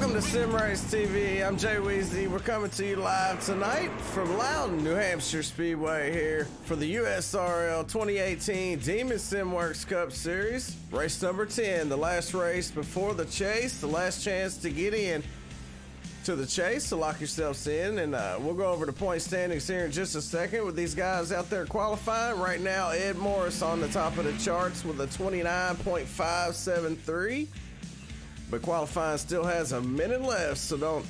Welcome to Sim Race TV. I'm Jay Weezy. We're coming to you live tonight from Loudon, New Hampshire Speedway here for the USRL 2018 Demon Simworks Cup Series. Race number 10, the last race before the chase, the last chance to get in to the chase, so lock yourselves in, and we'll go over the point standings here in just a second with these guys out there qualifying. Right now, Ed Morris on the top of the charts with a 29.573. But qualifying still has a minute left, so don't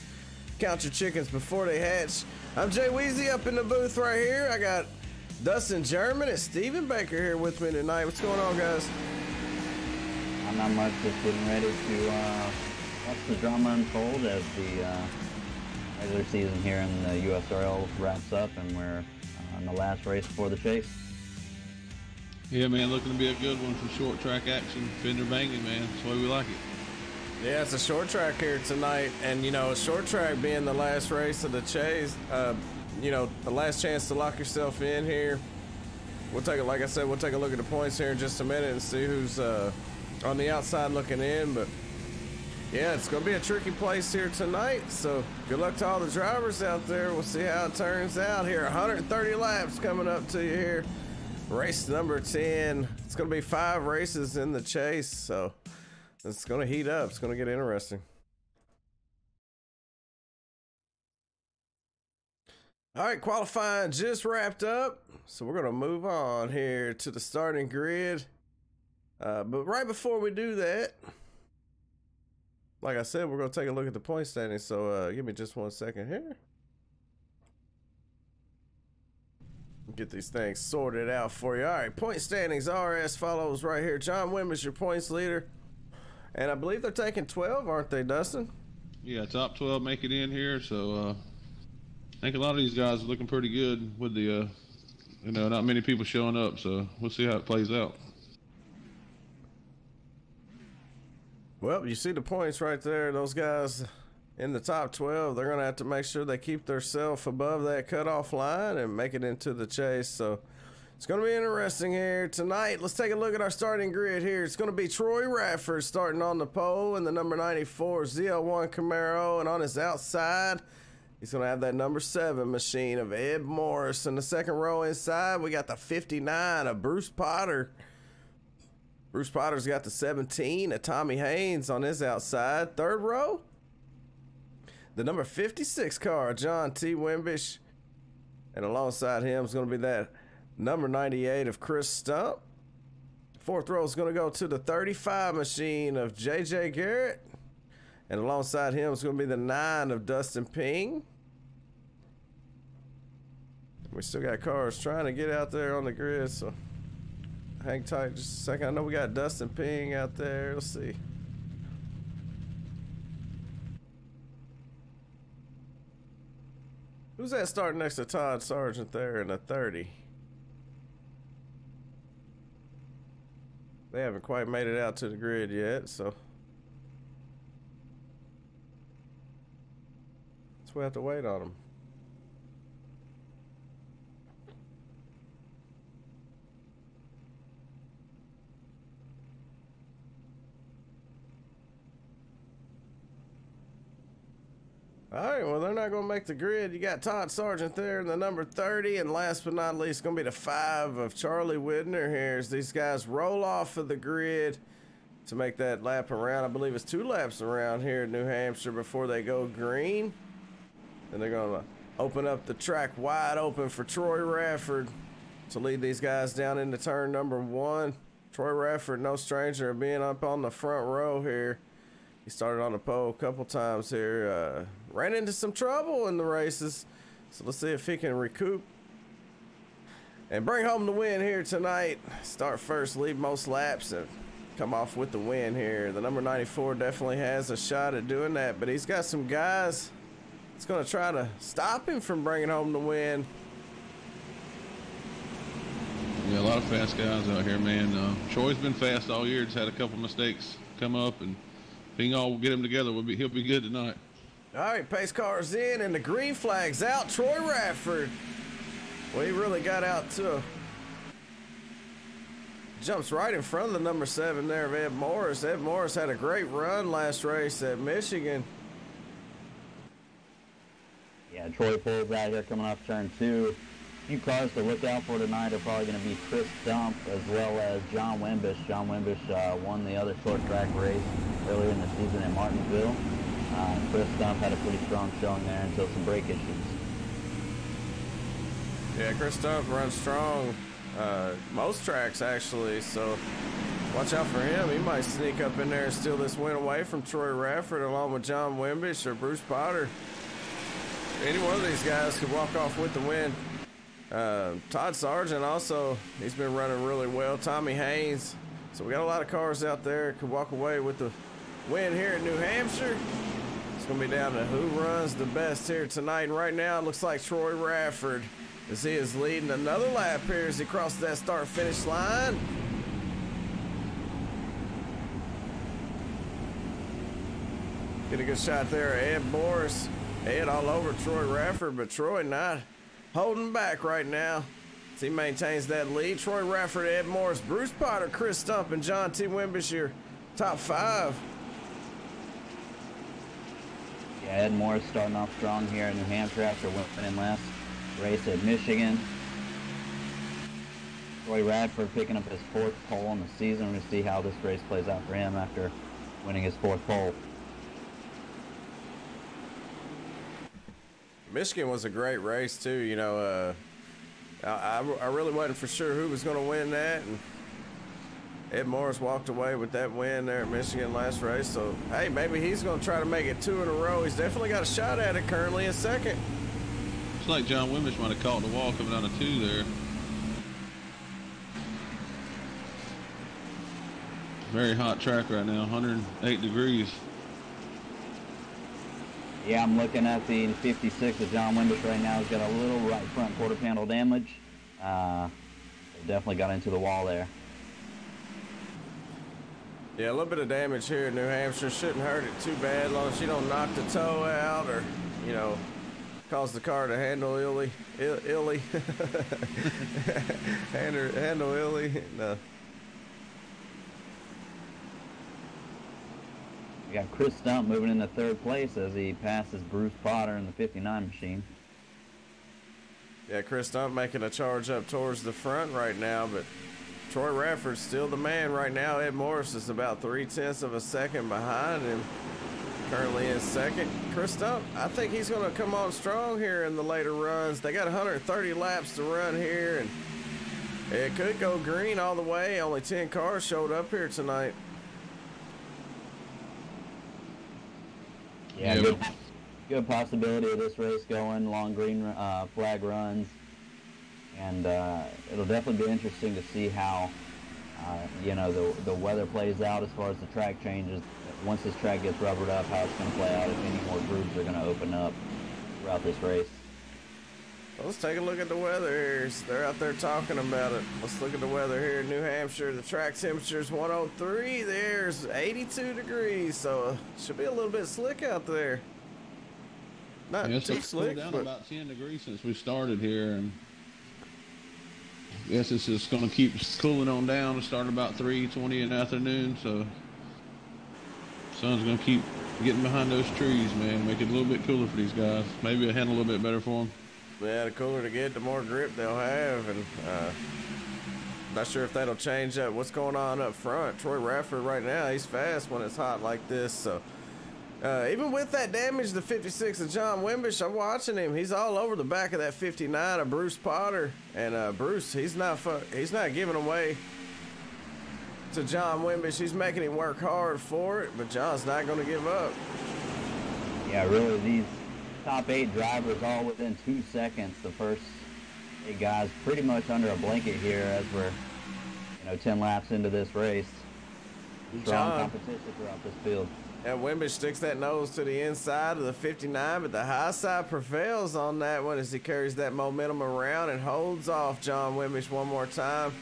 count your chickens before they hatch. I'm Jay Weezy up in the booth right here. I got Dustin German and Steven Baker here with me tonight. What's going on, guys? I'm not much, just getting ready to watch the drama unfold as the regular season here in the USRL wraps up, and we're on the last race before the chase. Yeah, man, looking to be a good one for short track action. Fender banging, man. That's the way we like it. Yeah, it's a short track here tonight, and you know, a short track being the last race of the chase, you know, the last chance to lock yourself in here. We'll take it, like I said, we'll take a look at the points here in just a minute and see who's on the outside looking in. But yeah, it's gonna be a tricky place here tonight, so good luck to all the drivers out there. We'll see how it turns out here. 130 laps coming up to you here. Race number 10. It's gonna be 5 races in the chase, so it's going to heat up. It's going to get interesting. All right, qualifying just wrapped up. So we're going to move on here to the starting grid. But right before we do that, like I said, we're going to take a look at the point standings. So give me just 1 second here. Get these things sorted out for you. All right, point standings are as follows right here. John Wimb is your points leader. And I believe they're taking 12, aren't they, Dustin? Yeah, top 12 make it in here. So I think a lot of these guys are looking pretty good with the, you know, not many people showing up. So we'll see how it plays out. Well, you see the points right there. Those guys in the top 12, they're going to have to make sure they keep themselves above that cutoff line and make it into the chase. So it's going to be interesting here tonight. Let's take a look at our starting grid here. It's going to be Troy Radford starting on the pole in the number 94 ZL1 Camaro, and on his outside, he's going to have that number 7 machine of Ed Morris. In the second row inside, we got the 59 of Bruce Potter. Bruce Potter's got the 17 of Tommy Haynes on his outside. Third row, the number 56 car, John T. Wimbish, and alongside him is going to be that number 98 of Chris Stump. Fourth row is going to go to the 35 machine of JJ Garrett. And alongside him is going to be the 9 of Dustin Ping. We still got cars trying to get out there on the grid, so hang tight just a second. I know we got Dustin Ping out there. Let's see. Who's that starting next to Todd Sargent there in the 30? They haven't quite made it out to the grid yet, so we have to wait on them. All right, well, they're not going to make the grid. You got Todd Sargent there in the number 30, and last but not least, going to be the 5 of Charlie Widner here as these guys roll off of the grid to make that lap around. I believe it's 2 laps around here in New Hampshire before they go green. Then they're going to open up the track wide open for Troy Radford to lead these guys down into turn number 1. Troy Radford, no stranger of being up on the front row here. He started on the pole a couple times here, ran into some trouble in the races, so let's see if he can recoup and bring home the win here tonight. Start first, lead most laps, and come off with the win here. The number 94 definitely has a shot at doing that, but he's got some guys that's going to try to stop him from bringing home the win. Yeah, a lot of fast guys out here, man. Troy's been fast all year. Just had a couple mistakes come up, and Ping all will get him together. He'll be good tonight. All right, pace cars in and the green flag's out. Troy Radford. Well, he really got out too. Jumps right in front of the number 7 there of Ed Morris. Ed Morris had a great run last race at Michigan. Yeah, Troy pulls out here coming off turn 2. A few cars to look out for tonight are probably going to be Chris Stump as well as John Wimbish. John Wimbish won the other short track race earlier in the season in Martinsville. Chris Stump had a pretty strong showing there until some brake issues. Yeah, Chris Stump runs strong most tracks actually, so watch out for him. He might sneak up in there and steal this win away from Troy Radford along with John Wimbish or Bruce Potter. Any one of these guys could walk off with the win. Todd Sargent also, he's been running really well. Tommy Haynes. So we got a lot of cars out there could walk away with the win here in New Hampshire. It's going to be down to who runs the best here tonight. And right now it looks like Troy Radford, as he is leading another lap here as he crosses that start-finish line. Get a good shot there, Ed Morris. Ed all over Troy Radford, but Troy not holding back right now as he maintains that lead. Troy Radford, Ed Morris, Bruce Potter, Chris Stump, and John T. Wimbish, your top 5. Yeah, Ed Morris starting off strong here in New Hampshire after winning last race at Michigan. Troy Radford picking up his 4th pole on the season. We're going to see how this race plays out for him after winning his 4th pole. Michigan was a great race too, you know. I really wasn't for sure who was going to win that, and Ed Morris walked away with that win there at Michigan last race. So hey, maybe he's going to try to make it 2 in a row. He's definitely got a shot at it currently in 2nd. It's like John Wimbish might have caught the wall coming down to 2 there. Very hot track right now, 108 degrees. Yeah, I'm looking at the 56 of John Wimbish right now. He's got a little right front quarter panel damage. Definitely got into the wall there. Yeah, a little bit of damage here in New Hampshire. Shouldn't hurt it too bad as long as you don't knock the toe out or, you know, cause the car to handle illy. handle illy. No. We got Chris Stump moving into 3rd place as he passes Bruce Potter in the 59 machine. Yeah, Chris Stump making a charge up towards the front right now, but Troy Radford's still the man right now. Ed Morris is about 0.3 of a second behind him, currently in 2nd. Chris Stump, I think he's going to come on strong here in the later runs. They got 130 laps to run here, and it could go green all the way. Only 10 cars showed up here tonight. Yeah, good possibility of this race going long green flag runs, and it'll definitely be interesting to see how you know, the weather plays out as far as the track changes. Once this track gets rubbered up, how it's going to play out, if any more grooves are going to open up throughout this race. Well, let's take a look at the weather here. They're out there talking about it. Let's look at the weather here in New Hampshire. The track temperature is 103. There's 82 degrees, so it should be a little bit slick out there. Not too slick, down but about 10 degrees since we started here, and I guess it's just going to keep cooling on down. It started about 3:20 in the afternoon, so sun's going to keep getting behind those trees, man. Make it a little bit cooler for these guys. Maybe a handle a little bit better for them. yeah, the cooler to get, the more grip they'll have, and not sure if that'll change up what's going on up front. Troy Radford right now, he's fast when it's hot like this, so even with that damage, the 56 of John Wimbish, I'm watching him. He's all over the back of that 59 of Bruce Potter, and Bruce, he's not giving away to John Wimbish. He's making him work hard for it, but John's not going to give up. Yeah, really, these top 8 drivers all within 2 seconds. The first 8 guys pretty much under a blanket here as we're, 10 laps into this race. Strong competition throughout this field. And Wimbish sticks that nose to the inside of the 59, but the high side prevails on that one as he carries that momentum around and holds off John Wimbish one more time.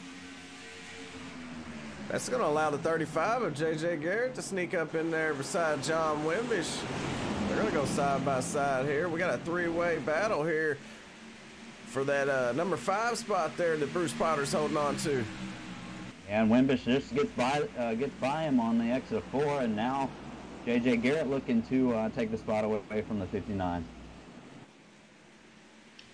That's going to allow the 35 of J.J. Garrett to sneak up in there beside John Wimbish. They're going to go side by side here. We got a 3-way battle here for that number 5 spot there that Bruce Potter's holding on to. Yeah, and Wimbish just gets by him on the exit of 4, and now J.J. Garrett looking to take the spot away from the 59.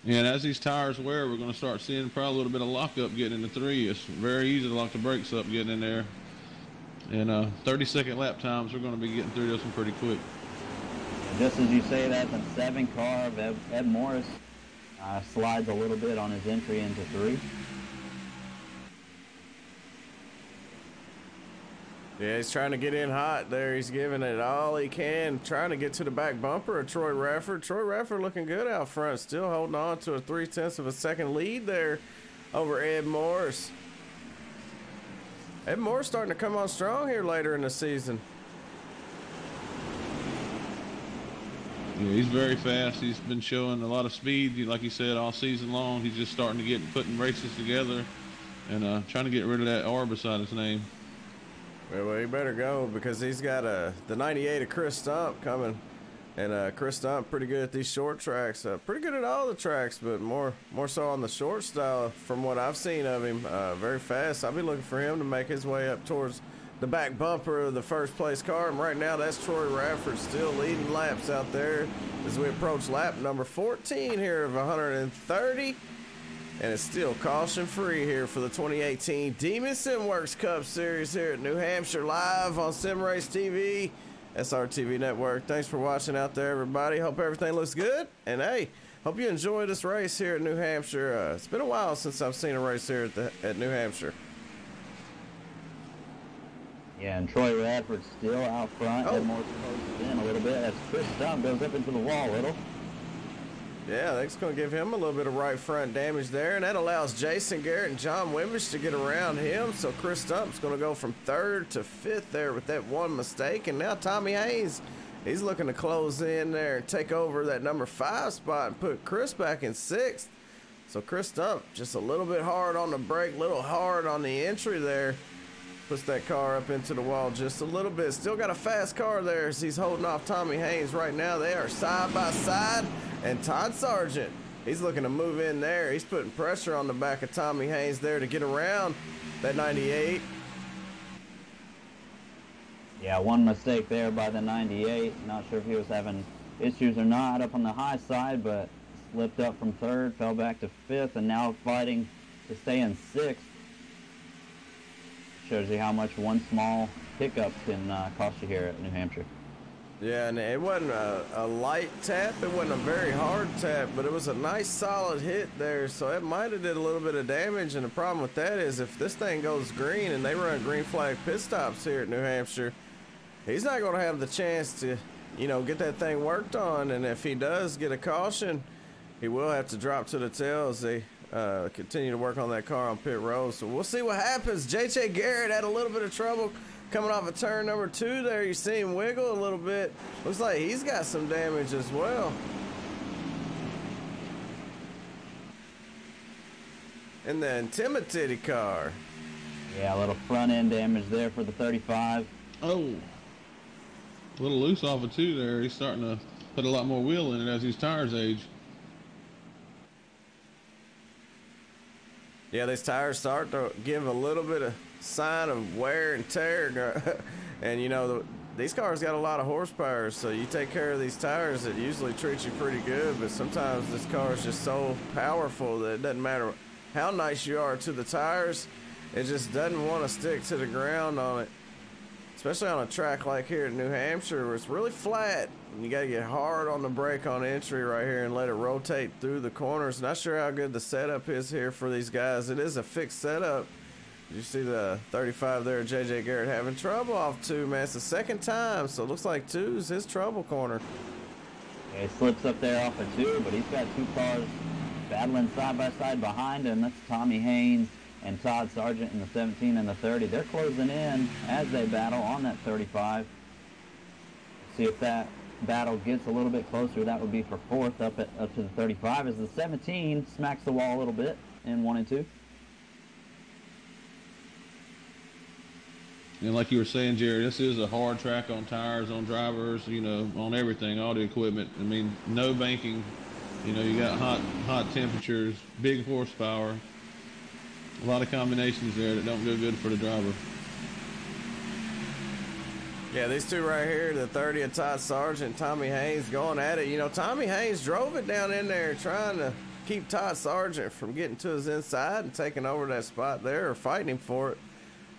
And as these tires wear, we're going to start seeing probably a little bit of lockup getting into 3. It's very easy to lock the brakes up getting in there. And 30-second lap times, we're going to be getting through this one pretty quick. Just as you say that, the 7 car of Ed Morris slides a little bit on his entry into 3. Yeah, he's trying to get in hot there. He's giving it all he can, trying to get to the back bumper of Troy Rafford. Troy Rafford looking good out front, still holding on to a 0.3 of a second lead there over Ed Morris. Ed Morris starting to come on strong here later in the season. Yeah, he's very fast. He's been showing a lot of speed, like you said, all season long. He's just starting to get putting races together and trying to get rid of that R beside his name. Well, he better go because he's got the 98 of Chris Stump coming. And Chris Stump pretty good at these short tracks. Pretty good at all the tracks, but more so on the short style from what I've seen of him. Very fast. I'll be looking for him to make his way up towards the back bumper of the first place car. And right now, that's Troy Rafford still leading laps out there as we approach lap number 14 here of 130. And it's still caution free here for the 2018 Demon SimWorks Cup Series here at New Hampshire, live on Sim Race TV, SRTV Network. Thanks for watching out there, everybody. Hope everything looks good. And hey, hope you enjoy this race here at New Hampshire. It's been a while since I've seen a race here at New Hampshire. Yeah, and Troy Radford's still out front. Ed Morris closes in a little bit as Chris Stump goes up into the wall a little. Yeah, that's going to give him a little bit of right front damage there, and that allows Jason Garrett and John Wimbish to get around him. So Chris Stump's going to go from 3rd to 5th there with that one mistake. And now Tommy Haynes, he's looking to close in there and take over that number 5 spot and put Chris back in 6th. So Chris Stump just a little bit hard on the brake, little hard on the entry there. Puts that car up into the wall just a little bit. Still got a fast car there as he's holding off Tommy Haynes right now. They are side by side. And Todd Sargent, he's looking to move in there. He's putting pressure on the back of Tommy Haynes there to get around that 98. Yeah, one mistake there by the 98. Not sure if he was having issues or not up on the high side, but slipped up from 3rd, fell back to 5th, and now fighting to stay in 6th. Shows you how much one small hiccup can cost you here at New Hampshire. Yeah, and it wasn't a light tap. It wasn't a very hard tap, but it was a nice solid hit there. So it might have did a little bit of damage. And the problem with that is if this thing goes green and they run green flag pit stops here at New Hampshire, he's not going to have the chance to, you know, get that thing worked on. And if he does get a caution, he will have to drop to the tail as they continue to work on that car on pit road. So we'll see what happens. JJ Garrett had a little bit of trouble coming off of turn number 2 there. You see him wiggle a little bit. Looks like he's got some damage as well. And the Intimidated car. Yeah, a little front end damage there for the 35. Oh, a little loose off of 2 there. He's starting to put a lot more wheel in it as his tires age. Yeah, these tires start to give a little bit of sign of wear and tear. And you know, these cars got a lot of horsepower, so you take care of these tires, it usually treats you pretty good. But sometimes this car is just so powerful that it doesn't matter how nice you are to the tires, it just doesn't want to stick to the ground on it. Especially on a track like here in New Hampshire where it's really flat. And you got to get hard on the brake on entry right here and let it rotate through the corners. Not sure how good the setup is here for these guys. It is a fixed setup. You see the 35 there, JJ Garrett having trouble off 2, man. It's the second time, so it looks like 2 is his trouble corner. Yeah, he slips up there off of 2, but he's got 2 cars battling side by side behind him. That's Tommy Haynes and Todd Sargent in the 17 and the 30. They're closing in as they battle on that 35. See if that battle gets a little bit closer. That would be for 4th up to the 35 as the 17 smacks the wall a little bit in 1 and 2. And like you were saying, Jerry, this is a hard track on tires, on drivers, you know, on everything, all the equipment. I mean, no banking. You know, you got hot temperatures, big horsepower. A lot of combinations there that don't go good for the driver. Yeah, these 2 right here, the 30 of Todd Sargent and Tommy Haynes going at it. You know, Tommy Haynes drove it down in there trying to keep Todd Sargent from getting to his inside and taking over that spot there or fighting him for it.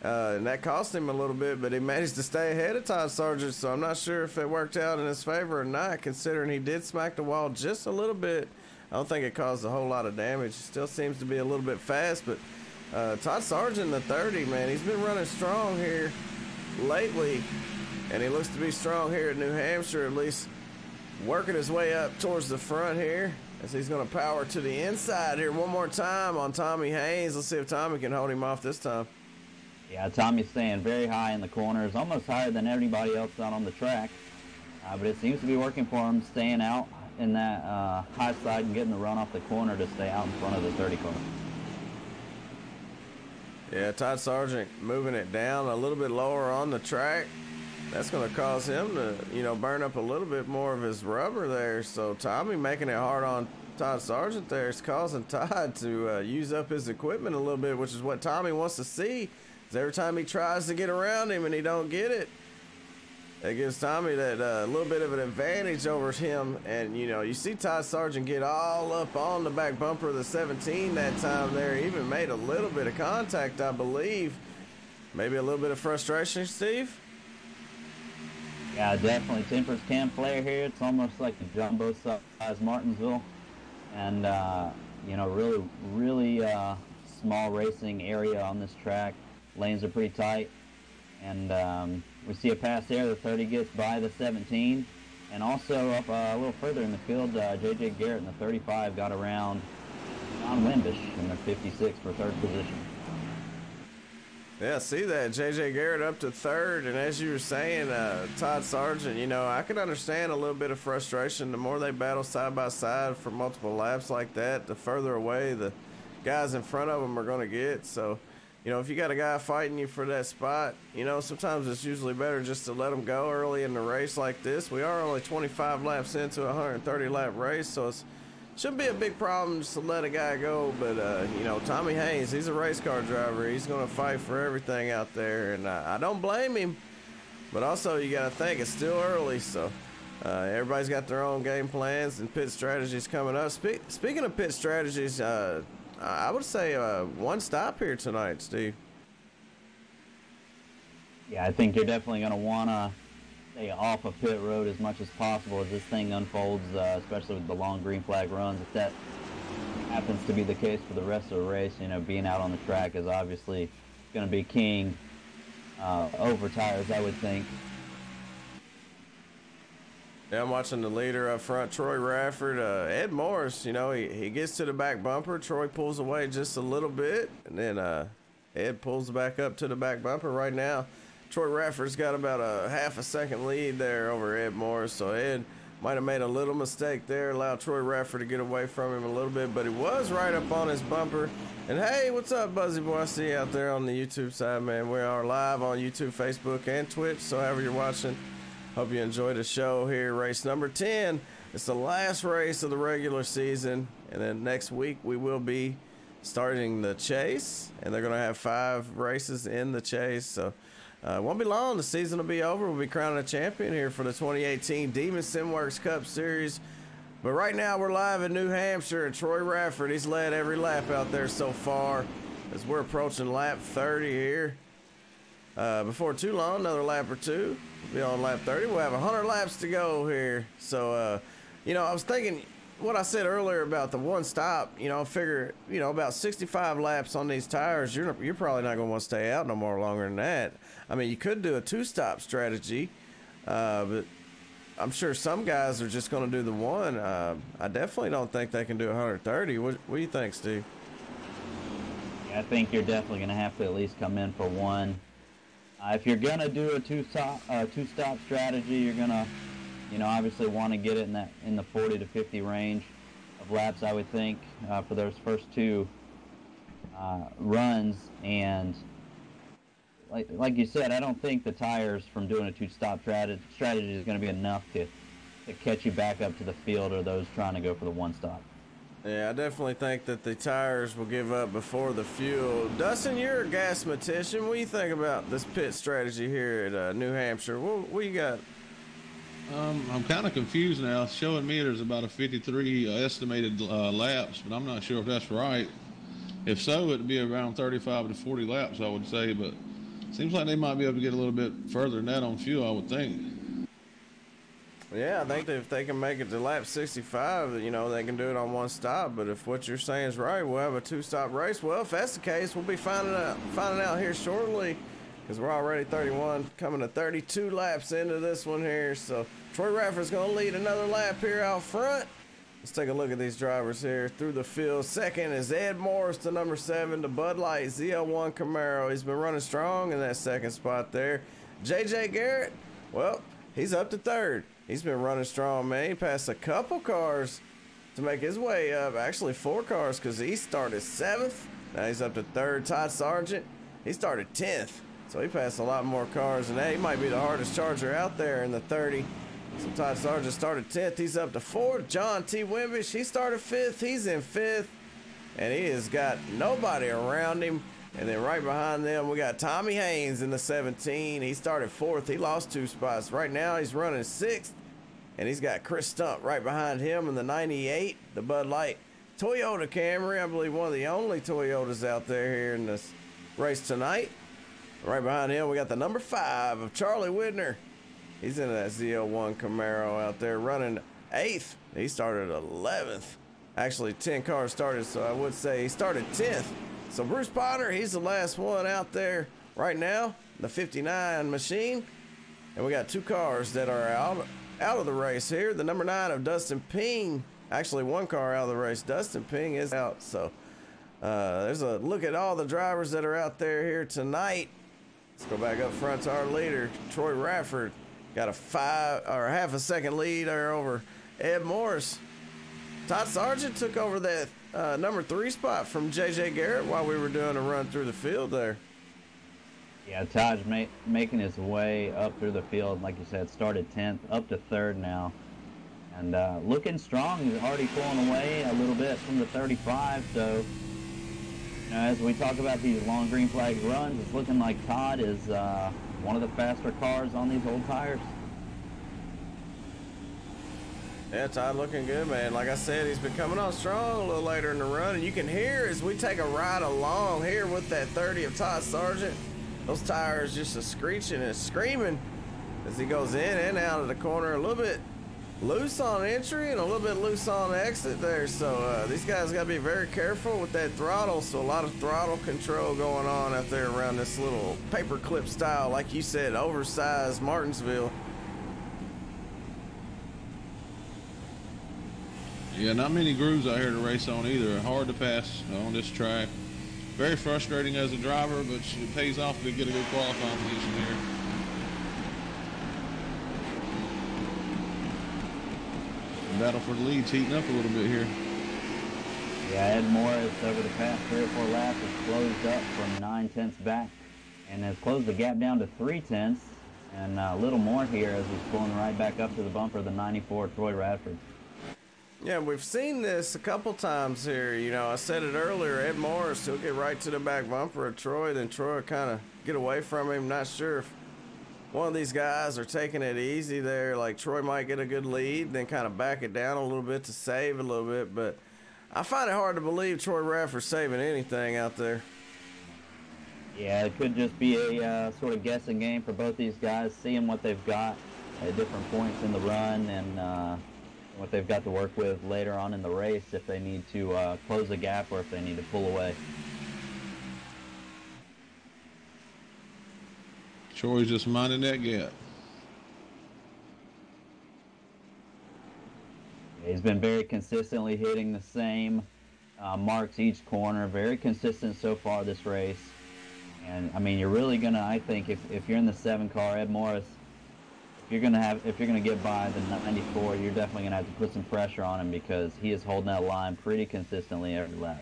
And that cost him a little bit, but he managed to stay ahead of Todd Sargent, so I'm not sure if it worked out in his favor or not, considering he did smack the wall just a little bit. I don't think it caused a whole lot of damage. Still seems to be a little bit fast, but Todd Sargent in the 30, man, he's been running strong here lately, and he looks to be strong here at New Hampshire, at least working his way up towards the front here as he's going to power to the inside here one more time on Tommy Haynes. Let's see if Tommy can hold him off this time. Yeah, Tommy's staying very high in the corners, almost higher than anybody else out on the track. But it seems to be working for him, staying out in that high side and getting the run off the corner to stay out in front of the 30 car. Yeah, Todd Sargent moving it down a little bit lower on the track. That's going to cause him to, you know, burn up a little bit more of his rubber there. So Tommy making it hard on Todd Sargent there is causing Todd to use up his equipment a little bit, which is what Tommy wants to see. Every time he tries to get around him and he don't get it, it gives Tommy that little bit of an advantage over him. And, you know, you see Todd Sargent get all up on the back bumper of the 17 that time there. He even made a little bit of contact, I believe. Maybe a little bit of frustration, Steve? Yeah, definitely. Tempers can flare here. It's almost like a jumbo size Martinsville. And, you know, really small racing area on this track. Lanes are pretty tight, and we see a pass there. The 30 gets by the 17, and also up a little further in the field, J.J. Garrett in the 35 got around John Wimbish in the 56 for third position. Yeah, see that, J.J. Garrett up to third, and as you were saying, Todd Sargent, you know, I could understand a little bit of frustration. The more they battle side by side for multiple laps like that, the further away the guys in front of them are going to get, so... You know, if you got a guy fighting you for that spot, you know, sometimes it's usually better just to let him go early in the race like this. We are only 25 laps into a 130-lap race, so it shouldn't be a big problem just to let a guy go. But, you know, Tommy Haynes, he's a race car driver. He's going to fight for everything out there, and I don't blame him. But also, you got to think it's still early, so everybody's got their own game plans and pit strategies coming up. Speaking of pit strategies, I would say one stop here tonight, Steve. Yeah, I think you're definitely going to want to stay off of pit road as much as possible as this thing unfolds, especially with the long green flag runs. If that happens to be the case for the rest of the race, you know, being out on the track is obviously going to be king over tires, I would think. Yeah, I'm watching the leader up front, Troy Rafford. Ed Morris, you know, he gets to the back bumper. Troy pulls away just a little bit, and then Ed pulls back up to the back bumper. Right now, Troy Rafford's got about a half a second lead there over Ed Morris, so Ed might have made a little mistake there, allowed Troy Rafford to get away from him a little bit, but he was right up on his bumper. And hey, what's up, Buzzy Boy? I see you out there on the YouTube side, man. We are live on YouTube, Facebook, and Twitch, so however you're watching, hope you enjoyed the show here. Race number 10. It's the last race of the regular season. And then next week we will be starting the chase. And they're going to have 5 races in the chase. So it won't be long. The season will be over. We'll be crowning a champion here for the 2018 Demon Simworks Cup Series. But right now we're live in New Hampshire. And Troy Rafford, he's led every lap out there so far as we're approaching lap 30 here. Before too long, another lap or two. We'll be on lap 30. We'll have 100 laps to go here. So, you know, I was thinking what I said earlier about the one stop. You know, I figure, you know, about 65 laps on these tires, you're probably not going to want to stay out no more longer than that. I mean, you could do a 2-stop strategy, but I'm sure some guys are just going to do the one. I definitely don't think they can do 130. What do you think, Steve? Yeah, I think you're definitely going to have to at least come in for one. If you're gonna do a two-stop strategy, you're gonna, you know, obviously want to get it in the 40 to 50 range of laps, I would think, for those first 2 runs. And like you said, I don't think the tires from doing a two-stop strategy is going to be enough to catch you back up to the field or those trying to go for the one-stop. Yeah, I definitely think that the tires will give up before the fuel. Dustin, you're a gasmatician. What do you think about this pit strategy here at New Hampshire? What you got? I'm kind of confused now. It's showing me there's about a 53 estimated laps, but I'm not sure if that's right. If so, it'd be around 35 to 40 laps, I would say, but it seems like they might be able to get a little bit further than that on fuel, I would think. Yeah, I think that if they can make it to lap 65, you know, they can do it on one stop. But if what you're saying is right, we'll have a two-stop race. Well, if that's the case, we'll be finding out here shortly, because we're already 31, coming to 32 laps into this one here. So Troy Rafferty's going to lead another lap here out front. Let's take a look at these drivers here through the field. Second is Ed Morris, the number 7, the Bud Light ZL1 Camaro. He's been running strong in that second spot there. JJ Garrett, well, he's up to third. He's been running strong, man. He passed a couple cars to make his way up. Actually, 4 cars, because he started 7th. Now he's up to third. Todd Sargent, he started 10th. So he passed a lot more cars than that. He might be the hardest charger out there in the 30. So Todd Sargent started 10th. He's up to 4th. John T. Wimbish, he started 5th. He's in 5th. And he has got nobody around him. And then right behind them, we got Tommy Haynes in the 17. He started 4th. He lost 2 spots. Right now, he's running 6th. And he's got Chris Stump right behind him in the 98, the Bud Light Toyota Camry. I believe one of the only Toyotas out there here in this race tonight. Right behind him, we got the number 5 of Charlie Widner. He's in that ZL1 Camaro out there running 8th. He started 11th. Actually, 10 cars started, so I would say he started 10th. So Bruce Potter, he's the last one out there right now, the 59 machine. And we got 2 cars that are out of the race here. The number 9 of Dustin Ping, actually 1 car out of the race. Dustin Ping is out. So there's a look at all the drivers that are out there here tonight. Let's go back up front to our leader, Troy Rafford. Got a half a second lead there over Ed Morris. Todd Sargent took over that number 3 spot from JJ Garrett while we were doing a run through the field there. Yeah, Todd's making his way up through the field. Like you said, started 10th, up to 3rd now. And looking strong. He's already pulling away a little bit from the 35. So, you know, as we talk about these long green flag runs, it's looking like Todd is one of the faster cars on these old tires. Yeah, Todd looking good, man. Like I said, he's been coming on strong a little later in the run. And you can hear as we take a ride along here with that 30 of Todd Sargent, those tires just a screeching and screaming as he goes in and out of the corner. A little bit loose on entry and a little bit loose on exit there. So these guys got to be very careful with that throttle. So a lot of throttle control going on out there around this little paperclip style, like you said, oversized Martinsville. Yeah, not many grooves out here to race on either. Hard to pass on this track. Very frustrating as a driver, but it pays off to get a good qualifying position here. The battle for the lead's heating up a little bit here. Yeah, Ed Morris over the past 3 or 4 laps has closed up from 9/10 back and has closed the gap down to 3/10, and a little more here as he's pulling right back up to the bumper of the 94 Troy Radford. Yeah, we've seen this a couple times here. You know, I said it earlier, Ed Morris, he'll get right to the back bumper of Troy, then Troy will kind of get away from him. Not sure if one of these guys are taking it easy there. Like Troy might get a good lead, then kind of back it down a little bit to save a little bit. But I find it hard to believe Troy Rafford's saving anything out there. Yeah, it could just be a sort of guessing game for both these guys, seeing what they've got at different points in the run and what they've got to work with later on in the race if they need to close the gap or if they need to pull away. Troy's just minding that gap. He's been very consistently hitting the same marks each corner. Very consistent so far this race. And I mean, you're really gonna, I think, if you're in the 7 car, Ed Morris, if you're gonna get by the 94, you're definitely gonna have to put some pressure on him because he is holding that line pretty consistently every lap.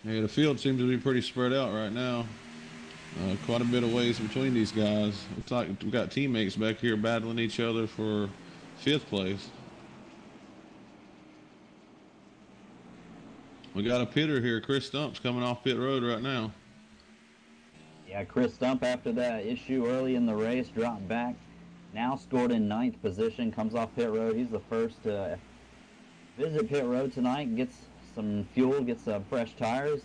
Yeah, the field seems to be pretty spread out right now. Quite a bit of ways between these guys. Looks like we've got teammates back here battling each other for 5th place. We got a pitter here. Chris Stump's coming off pit road right now. Yeah, Chris Stump, after that issue early in the race, dropped back. Now scored in 9th position, comes off pit road. He's the first to visit pit road tonight, gets some fuel, gets some fresh tires.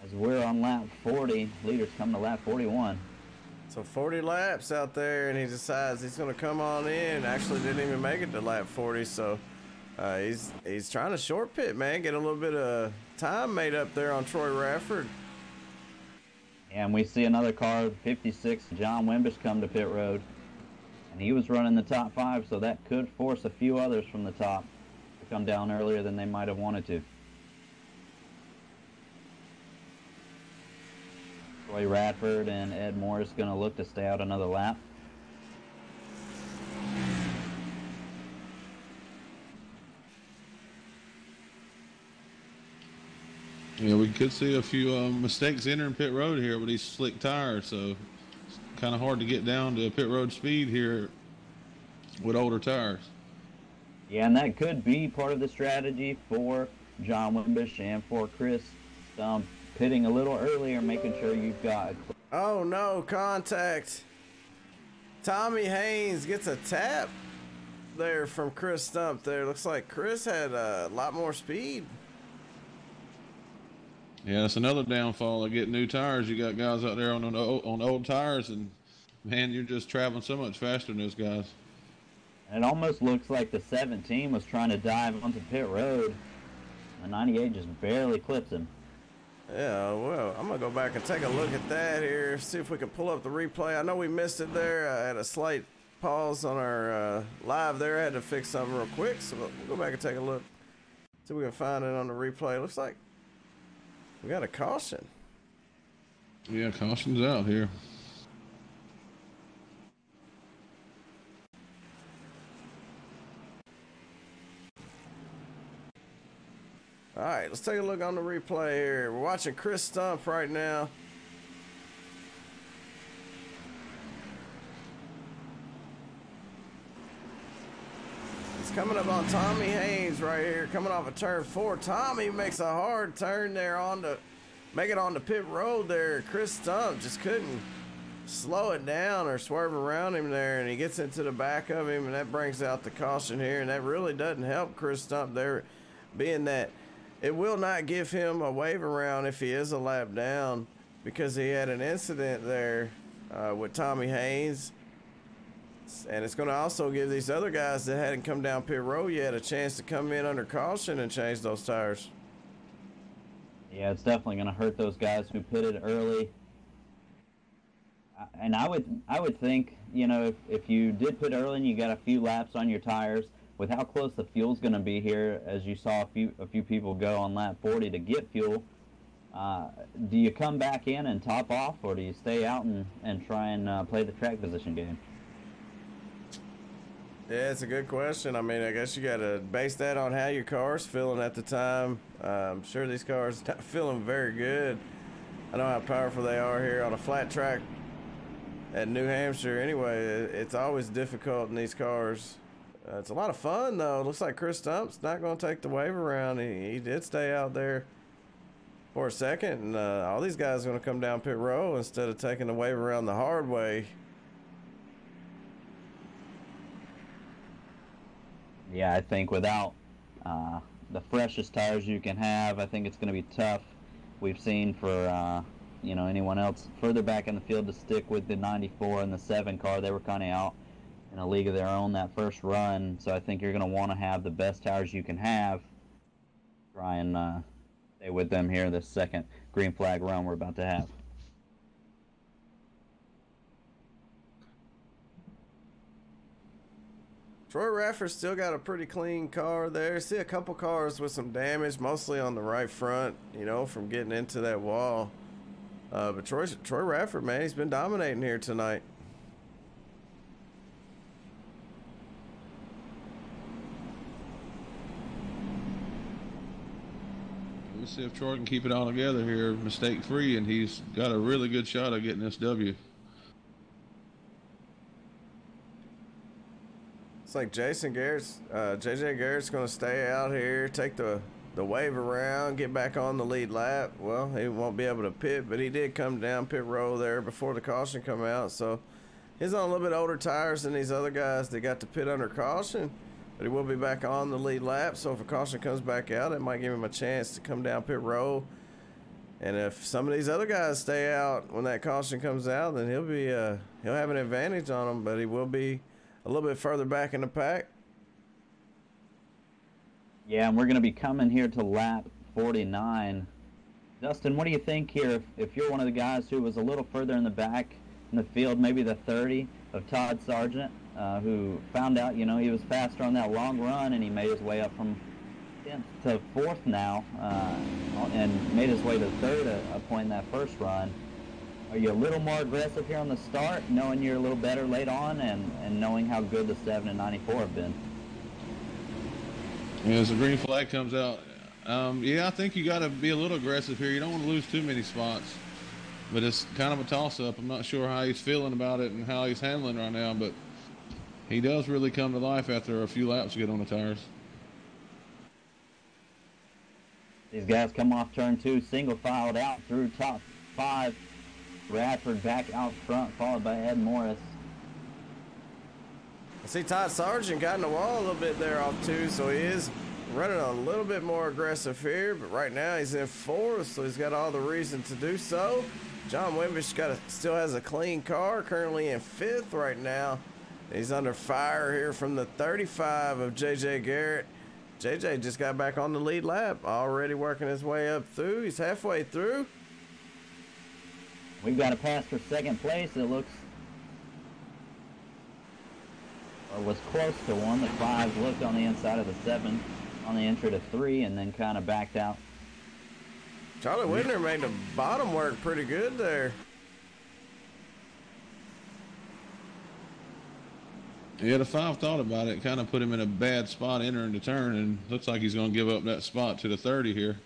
As we're on lap 40, leaders coming to lap 41. So 40 laps out there, and he decides he's going to come on in. Actually didn't even make it to lap 40, so he's trying to short pit, man. Get a little bit of time made up there on Troy Rafford. And we see another car, 56, John Wimbish, come to pit road. And he was running the top 5, so that could force a few others from the top to come down earlier than they might have wanted to. Troy Radford and Ed Morris going to look to stay out another lap. Yeah, we could see a few mistakes entering pit road here with these slick tires, so it's kind of hard to get down to pit road speed here with older tires. Yeah, and that could be part of the strategy for John Wimbish and for Chris Stump, pitting a little earlier, making sure you've got... Oh no, contact. Tommy Haynes gets a tap there from Chris Stump there. Looks like Chris had a lot more speed. Yeah, that's another downfall of getting new tires. You got guys out there on old tires, and man, you're just traveling so much faster than those guys. And it almost looks like the 17 was trying to dive onto pit road. The 98 just barely clips him. Yeah, well, I'm going to go back and take a look at that here, see if we can pull up the replay. I know we missed it there. I had a slight pause on our live there. I had to fix something real quick, so we'll go back and take a look. See if we can find it on the replay. Looks like we got a caution. Yeah, caution's out here. All right, let's take a look on the replay here. We're watching Chris Stump right now. He's coming up on Tommy Haynes right here, coming off of turn 4. Tommy makes a hard turn there make it on the pit road there. Chris Stump just couldn't slow it down or swerve around him there, and he gets into the back of him, and that brings out the caution here, and that really doesn't help Chris Stump there, being that it will not give him a wave around if he is a lap down, because he had an incident there with Tommy Haynes. And it's going to also give these other guys that hadn't come down pit road yet a chance to come in under caution and change those tires. Yeah, it's definitely going to hurt those guys who pitted early. And I would think, you know, if you did pit early and you got a few laps on your tires, with how close the fuel's going to be here, as you saw a few people go on lap 40 to get fuel, do you come back in and top off, or do you stay out and try and play the track position game? Yeah, it's a good question. I mean, I guess you got to base that on how your car's feeling at the time. I'm sure these cars not feeling very good. I know how powerful they are here on a flat track at New Hampshire. Anyway, it's always difficult in these cars. It's a lot of fun, though. It looks like Chris Stump's not going to take the wave around. He did stay out there for a second, and all these guys are going to come down pit row instead of taking the wave around the hard way. Yeah, I think without the freshest tires you can have, I think it's going to be tough. We've seen for you know, anyone else further back in the field to stick with the 94 and the 7 car. They were kind of out in a league of their own that first run, so I think you're going to want to have the best tires you can have. Try and stay with them here this second green flag run we're about to have. Troy Rafford still got a pretty clean car there. See a couple cars with some damage, mostly on the right front, you know, from getting into that wall. But Troy Rafford, man, he's been dominating here tonight. We Let's see if Troy can keep it all together here, mistake-free, and he's got a really good shot of getting this W. It's like JJ Garrett's going to stay out here, take the wave around, get back on the lead lap. Well, he won't be able to pit, but he did come down pit row there before the caution come out. So he's on a little bit older tires than these other guys that got to pit under caution, but he will be back on the lead lap. So if a caution comes back out, it might give him a chance to come down pit row. And if some of these other guys stay out when that caution comes out, then he'll have an advantage on them, but he will be a little bit further back in the pack. Yeah, and we're going to be coming here to lap 49. Justin, what do you think here if you're one of the guys who was a little further in the back in the field, maybe the 30 of Todd Sargent, who found out, you know, he was faster on that long run, and he made his way up from 10th to 4th now, and made his way to 3rd a point in that first run. Are you a little more aggressive here on the start, knowing you're a little better late on, and knowing how good the 7 and 94 have been? Yeah, as the green flag comes out, yeah, I think you got to be a little aggressive here. You don't want to lose too many spots, but it's kind of a toss-up. I'm not sure how he's feeling about it and how he's handling right now, but he does really come to life after a few laps to get on the tires. These guys come off turn 2, single filed out through top 5. Radford back out front, followed by Ed Morris. I see Todd Sargent got in the wall a little bit there off 2, so he is running a little bit more aggressive here, but right now he's in 4th, so he's got all the reason to do so. John Wimbish still has a clean car, currently in 5th right now. He's under fire here from the 35 of JJ Garrett. JJ just got back on the lead lap, already working his way up through. He's halfway through. We've got a pass for 2nd place. It looks, or was close to 1. The 5 looked on the inside of the 7 on the entry to 3, and then kind of backed out. Charlie Whitner made the bottom work pretty good there. Yeah, the 5 thought about it, kind of put him in a bad spot entering the turn, and looks like he's going to give up that spot to the 30 here.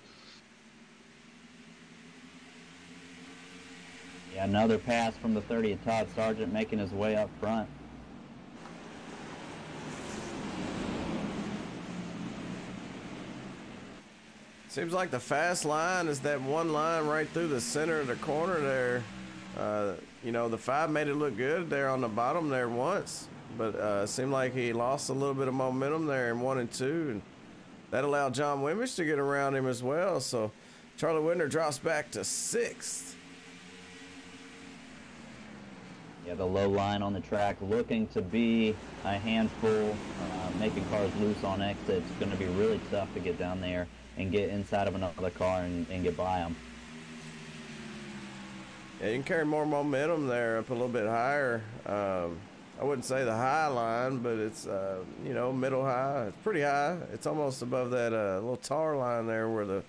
Yeah, another pass from the 30 of Todd Sargent, making his way up front. Seems like the fast line is that one line right through the center of the corner there. You know, the 5 made it look good there on the bottom there once, but it seemed like he lost a little bit of momentum there in 1 and 2, and that allowed John Wimbish to get around him as well. So Charlie Whitner drops back to 6th. Yeah, the low line on the track looking to be a handful, making cars loose on exit. It's going to be really tough to get down there and get inside of another car and get by them. Yeah, you can carry more momentum there up a little bit higher. I wouldn't say the high line, but it's, you know, middle high. It's pretty high. It's almost above that little tar line there where you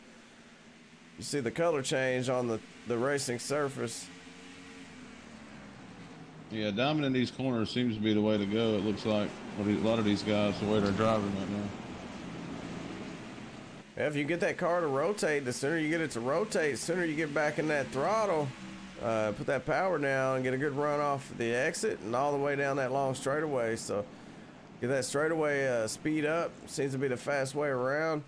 see the color change on the racing surface. Yeah, dominating these corners seems to be the way to go. It looks like a lot of these guys, the way they're driving right now. Yeah, if you get that car to rotate, the sooner you get it to rotate, the sooner you get back in that throttle, put that power down and get a good run off the exit and all the way down that long straightaway. So get that straightaway speed up. Seems to be the fast way around.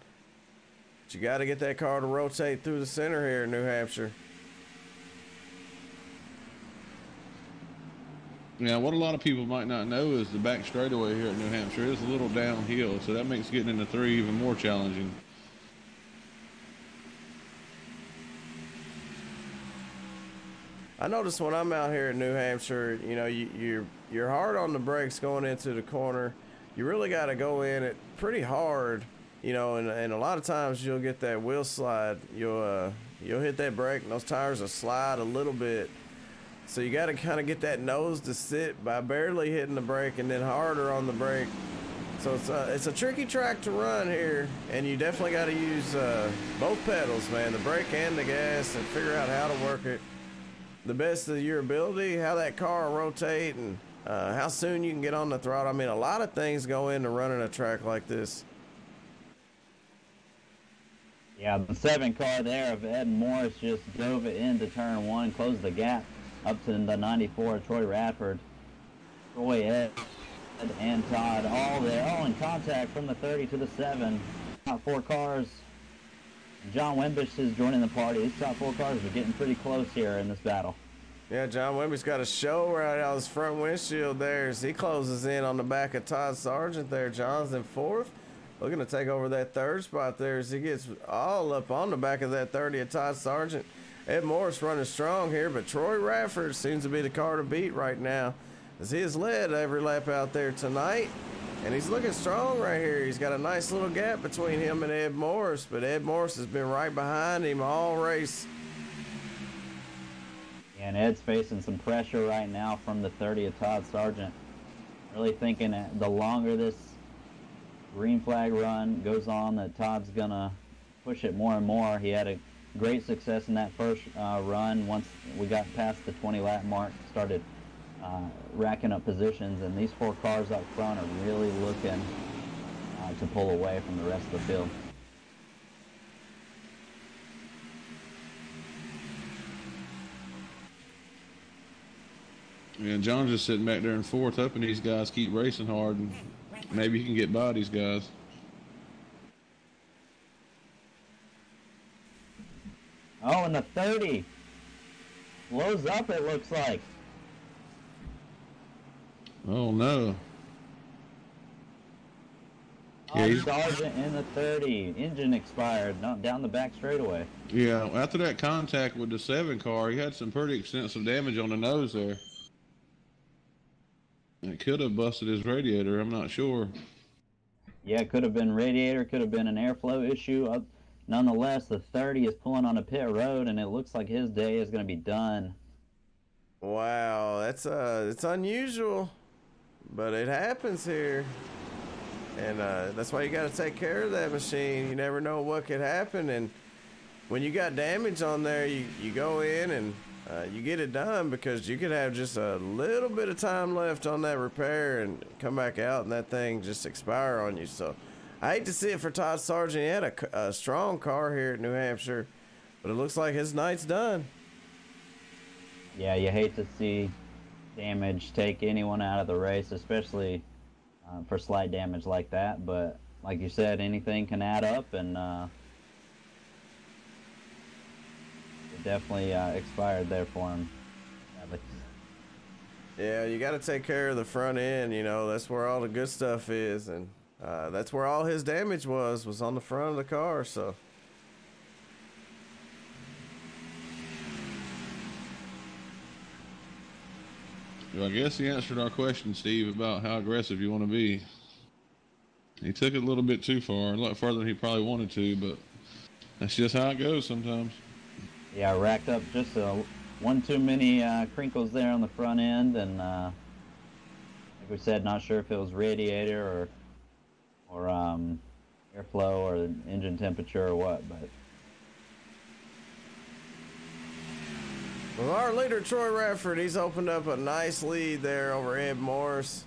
But you got to get that car to rotate through the center here in New Hampshire. Yeah, what a lot of people might not know is the back straightaway here at New Hampshire is a little downhill, so that makes getting into 3 even more challenging. I notice when I'm out here in New Hampshire, you know, you're hard on the brakes going into the corner. You really got to go in it pretty hard, you know, and a lot of times you'll get that wheel slide. You'll hit that brake and those tires will slide a little bit. So you got to kind of get that nose to sit by barely hitting the brake and then harder on the brake. So it's a tricky track to run here, and you definitely got to use both pedals, man, the brake and the gas, and figure out how to work it the best of your ability, how that car will rotate, and how soon you can get on the throttle. I mean, a lot of things go into running a track like this. Yeah, the 7 car there of Ed Morris just drove it into turn 1, closed the gap up to the 94, Troy Radford. Troy, Ed, and Todd all there, all in contact from the 30 to the 7. Top 4 cars. John Wimbish is joining the party. These top 4 cars are getting pretty close here in this battle. Yeah, John Wimby's got a show right out his front windshield there as he closes in on the back of Todd Sargent there. John's in 4th. Looking to take over that 3rd spot there as he gets all up on the back of that 30 of Todd Sargent. Ed Morris running strong here, but Troy Radford seems to be the car to beat right now as he has led every lap out there tonight. And he's looking strong right here. He's got a nice little gap between him and Ed Morris, but Ed Morris has been right behind him all race. And Ed's facing some pressure right now from the 30 of Todd Sargent. Really thinking that the longer this green flag run goes on, that Todd's gonna push it more and more. He had a great success in that first run. Once we got past the 20 lap mark, started racking up positions, and these 4 cars up front are really looking to pull away from the rest of the field. Yeah, John's just sitting back there in 4th, hoping these guys keep racing hard, and maybe he can get by these guys. Oh, and the 30 blows up, it looks like. Oh, no. Oh, Sargent in the 30. Engine expired, not down the back straightaway. Yeah, after that contact with the 7 car, he had some pretty extensive damage on the nose there. It could have busted his radiator, I'm not sure. Yeah, it could have been radiator, could have been an airflow issue. Nonetheless, the 30 is pulling on a pit road, and it looks like his day is going to be done. Wow, that's it's unusual, but it happens here. And that's why you got to take care of that machine. You never know what could happen, and when you got damage on there, you go in and you get it done, because you could have just a little bit of time left on that repair and come back out and that thing just expire on you. So I hate to see it for Todd Sargent. He had a strong car here at New Hampshire, but it looks like his night's done. Yeah, you hate to see damage take anyone out of the race, especially for slight damage like that. But like you said, anything can add up, and it definitely expired there for him. Yeah, you got to take care of the front end. You know, that's where all the good stuff is, and that's where all his damage was on the front of the car. So. Well, I guess he answered our question, Steve, about how aggressive you want to be. He took it a little bit too far, a lot further than he probably wanted to, but that's just how it goes sometimes. Yeah, racked up just one too many crinkles there on the front end, and like we said, not sure if it was radiator or airflow or engine temperature or what, but. Well, our leader, Troy Radford, he's opened up a nice lead there over Ed Morris.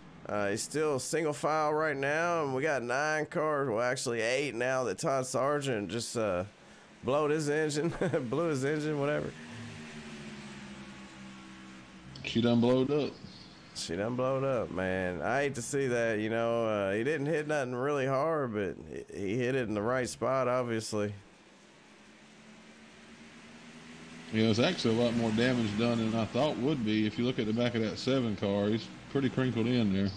He's still single file right now, and we got 9 cars, well, actually 8 now, that Todd Sargent just blew his engine, whatever. She done blowed up. She done blowed up, man. I hate to see that, you know. He didn't hit nothing really hard, but he hit it in the right spot, obviously. Yeah, it's actually a lot more damage done than I thought would be. If you look at the back of that 7 car, he's pretty crinkled in there.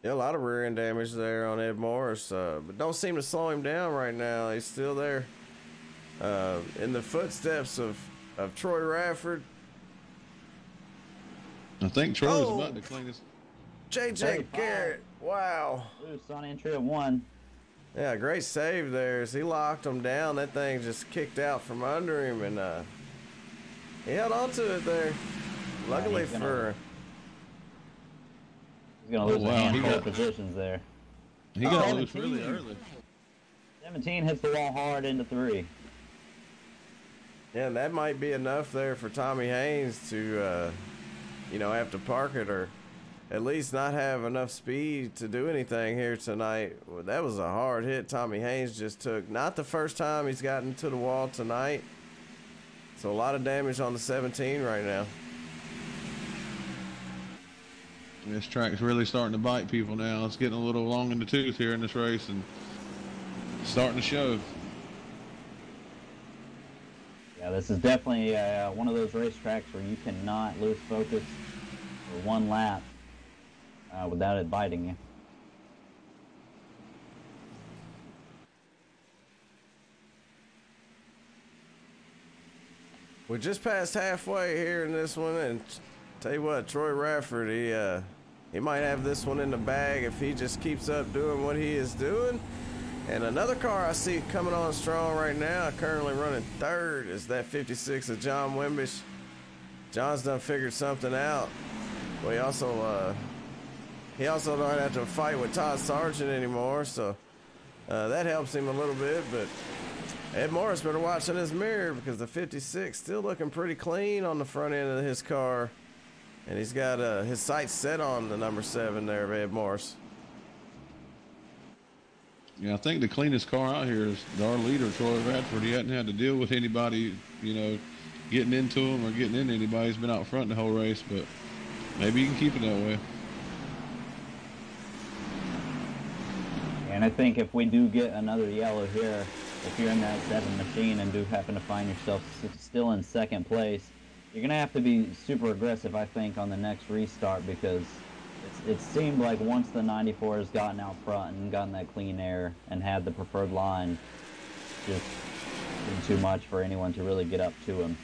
Yeah, a lot of rear end damage there on Ed Morris, but don't seem to slow him down right now. He's still there in the footsteps of Troy Radford. I think Troy's about to clean this. J.J. Garrett, wow. Loose on entry at 1. Yeah, great save there as he locked him down. That thing just kicked out from under him, and he held on to it there. Luckily for... He's going to lose a handful of positions there. He got loose really early. 17 hits the wall hard into 3. Yeah, and that might be enough there for Tommy Haynes to, you know, have to park it or at least not have enough speed to do anything here tonight. Well, that was a hard hit Tommy Haynes just took. Not the first time he's gotten to the wall tonight. So a lot of damage on the 17 right now. This track's really starting to bite people now. It's getting a little long in the tooth here in this race and starting to show. Yeah, this is definitely one of those racetracks where you cannot lose focus for one lap without it biting you. We just passed halfway here in this one, and tell you what, Troy Rafford, he might have this one in the bag if he just keeps up doing what he is doing. And another car I see coming on strong right now, currently running third, is that 56 of John Wimbish. John's done figured something out. Well, he also don't have to fight with Todd Sargent anymore, so that helps him a little bit. But Ed Morris better watch in his mirror, because the 56 still looking pretty clean on the front end of his car. And he's got his sights set on the number 7 there of Ed Morris. Yeah, I think the cleanest car out here is our leader, Troy Radford. He hadn't had to deal with anybody, you know, getting into him or getting into anybody. He's been out front the whole race, but maybe you can keep it that way. And I think if we do get another yellow here, if you're in that 7 machine and do happen to find yourself still in second place, you're going to have to be super aggressive, I think, on the next restart, because it seemed like once the 94 has gotten out front and gotten that clean air and had the preferred line, just been too much for anyone to really get up to him.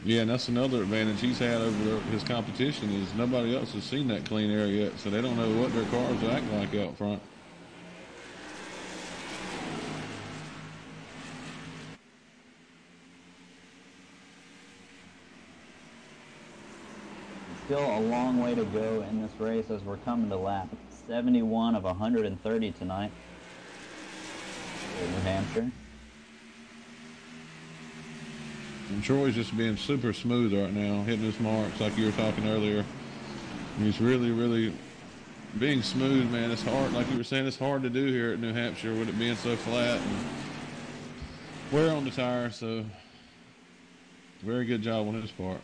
Yeah, and that's another advantage he's had over his competition, is nobody else has seen that clean air yet, so they don't know what their cars act like out front. Still a long way to go in this race as we're coming to lap 71 of 130 tonight in New Hampshire. And Troy's just being super smooth right now, hitting his marks like you were talking earlier. He's really, really being smooth, man. It's hard, like you were saying, it's hard to do here at New Hampshire with it being so flat and wear on the tire, so very good job on his part.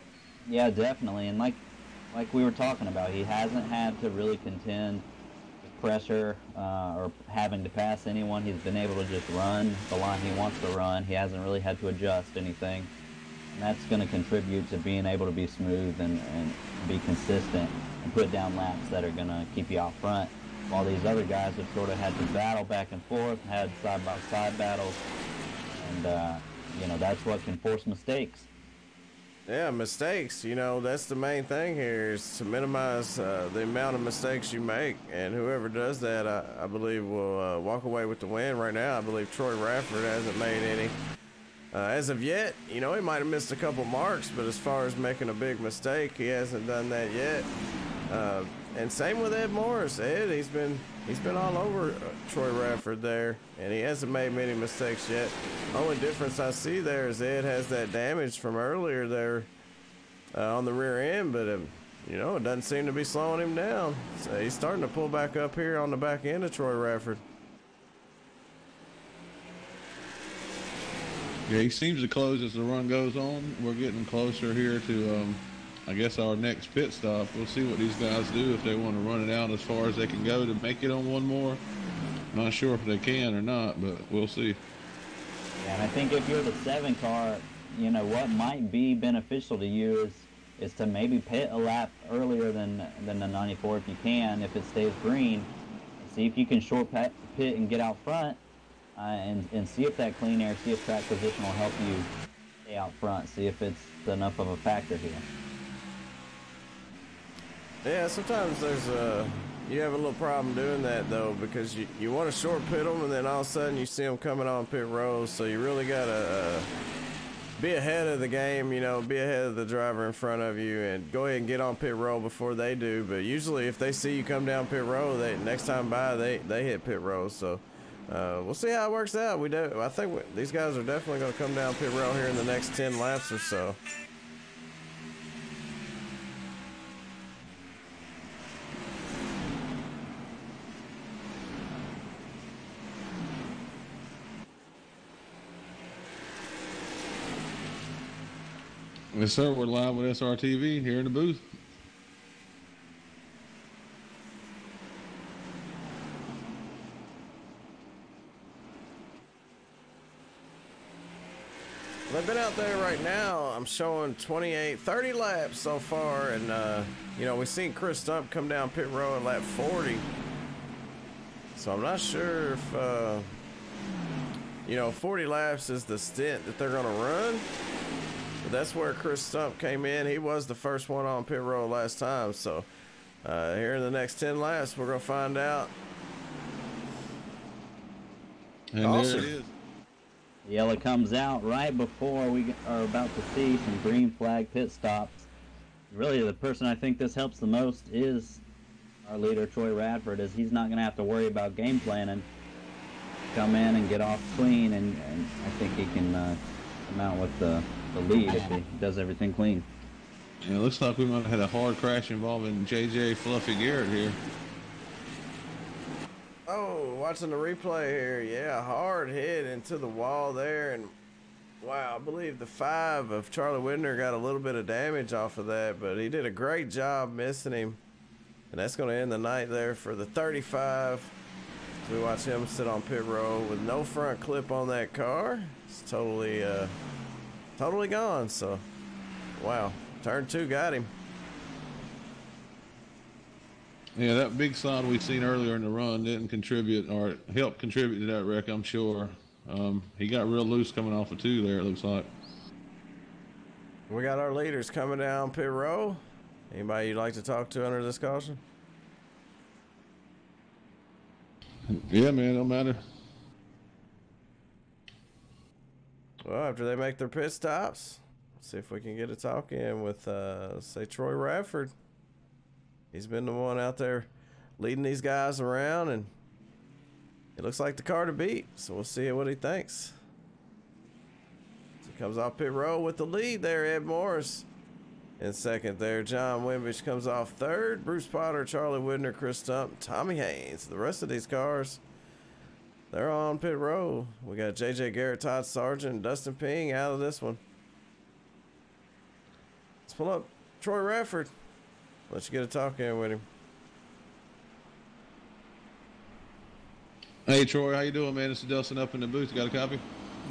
Yeah, definitely. And like we were talking about, he hasn't had to really contend with pressure or having to pass anyone. He's been able to just run the line he wants to run. He hasn't really had to adjust anything. And that's going to contribute to being able to be smooth and be consistent and put down laps that are going to keep you out front. While these other guys have sort of had to battle back and forth, had side-by-side battles. And, you know, that's what can force mistakes. Yeah, mistakes, you know, that's the main thing here, is to minimize the amount of mistakes you make. And whoever does that, I believe, will walk away with the win. Right now, I believe Troy Rafford hasn't made any. As of yet, you know, he might have missed a couple marks, but as far as making a big mistake, he hasn't done that yet. And same with Ed Morris. Ed, he's been all over Troy Rafford there, and he hasn't made many mistakes yet. Only difference I see there is Ed has that damage from earlier there on the rear end, but you know, it doesn't seem to be slowing him down. So he's starting to pull back up here on the back end of Troy Rafford. Yeah, he seems to close as the run goes on. We're getting closer here to, I guess, our next pit stop. We'll see what these guys do, if they want to run it out as far as they can go to make it on one more. Not sure if they can or not, but we'll see. Yeah, and I think if you're the 7 car, you know, what might be beneficial to you is to maybe pit a lap earlier than the 94 if you can, if it stays green. See if you can short pit and get out front. And see if that clean air, see if track position will help you stay out front, see if it's enough of a factor here. Yeah, sometimes there's you have a little problem doing that though, because you want to short pit them, and then all of a sudden you see them coming on pit road, so you really gotta be ahead of the game, you know, be ahead of the driver in front of you, and go ahead and get on pit road before they do. But usually if they see you come down pit road, next time by they hit pit road. So we'll see how it works out. I think these guys are definitely going to come down pit road here in the next 10 laps or so. Yes, sir. We're live with SRTV here in the booth. I've been out there right now. I'm showing 30 laps so far, and you know, we've seen Chris Stump come down pit row at lap 40. So I'm not sure if you know, 40 laps is the stint that they're going to run. But that's where Chris Stump came in. He was the first one on pit row last time. So here in the next 10 laps, we're going to find out. And awesome. there it is. Yellow comes out right before we are about to see some green flag pit stops. Really, the person I think this helps the most is our leader, Troy Radford, as he's not going to have to worry about game planning. Come in and get off clean, and I think he can come out with the lead if he does everything clean. Yeah, it looks like we might have had a hard crash involving JJ Fluffy Garrett here. Oh, watching the replay here. Yeah, hard hit into the wall there. And wow, I believe the 5 of Charlie Widner got a little bit of damage off of that, but he did a great job missing him. And that's going to end the night there for the 35. We watch him sit on pit row with no front clip on that car. It's totally gone. So, wow, turn 2 got him. Yeah, that big slide we seen earlier in the run didn't contribute or help contribute to that wreck, I'm sure. He got real loose coming off of 2 there, it looks like. We got our leaders coming down pit row. Anybody you'd like to talk to under this caution? Yeah, man, don't matter. Well, after they make their pit stops, let's see if we can get a talk in with, say, Troy Radford. He's been the one out there leading these guys around, and it looks like the car to beat. So we'll see what he thinks. So he comes off pit row with the lead there, Ed Morris. In second there, John Wimbish comes off third. Bruce Potter, Charlie Widner, Chris Stump, Tommy Haynes. The rest of these cars, they're on pit row. We got JJ Garrett, Todd Sargent, and Dustin Ping out of this one. Let's pull up Troy Radford. Let you get a talk in with him. Hey, Troy, how you doing, man? This is Dustin up in the booth. You got a copy?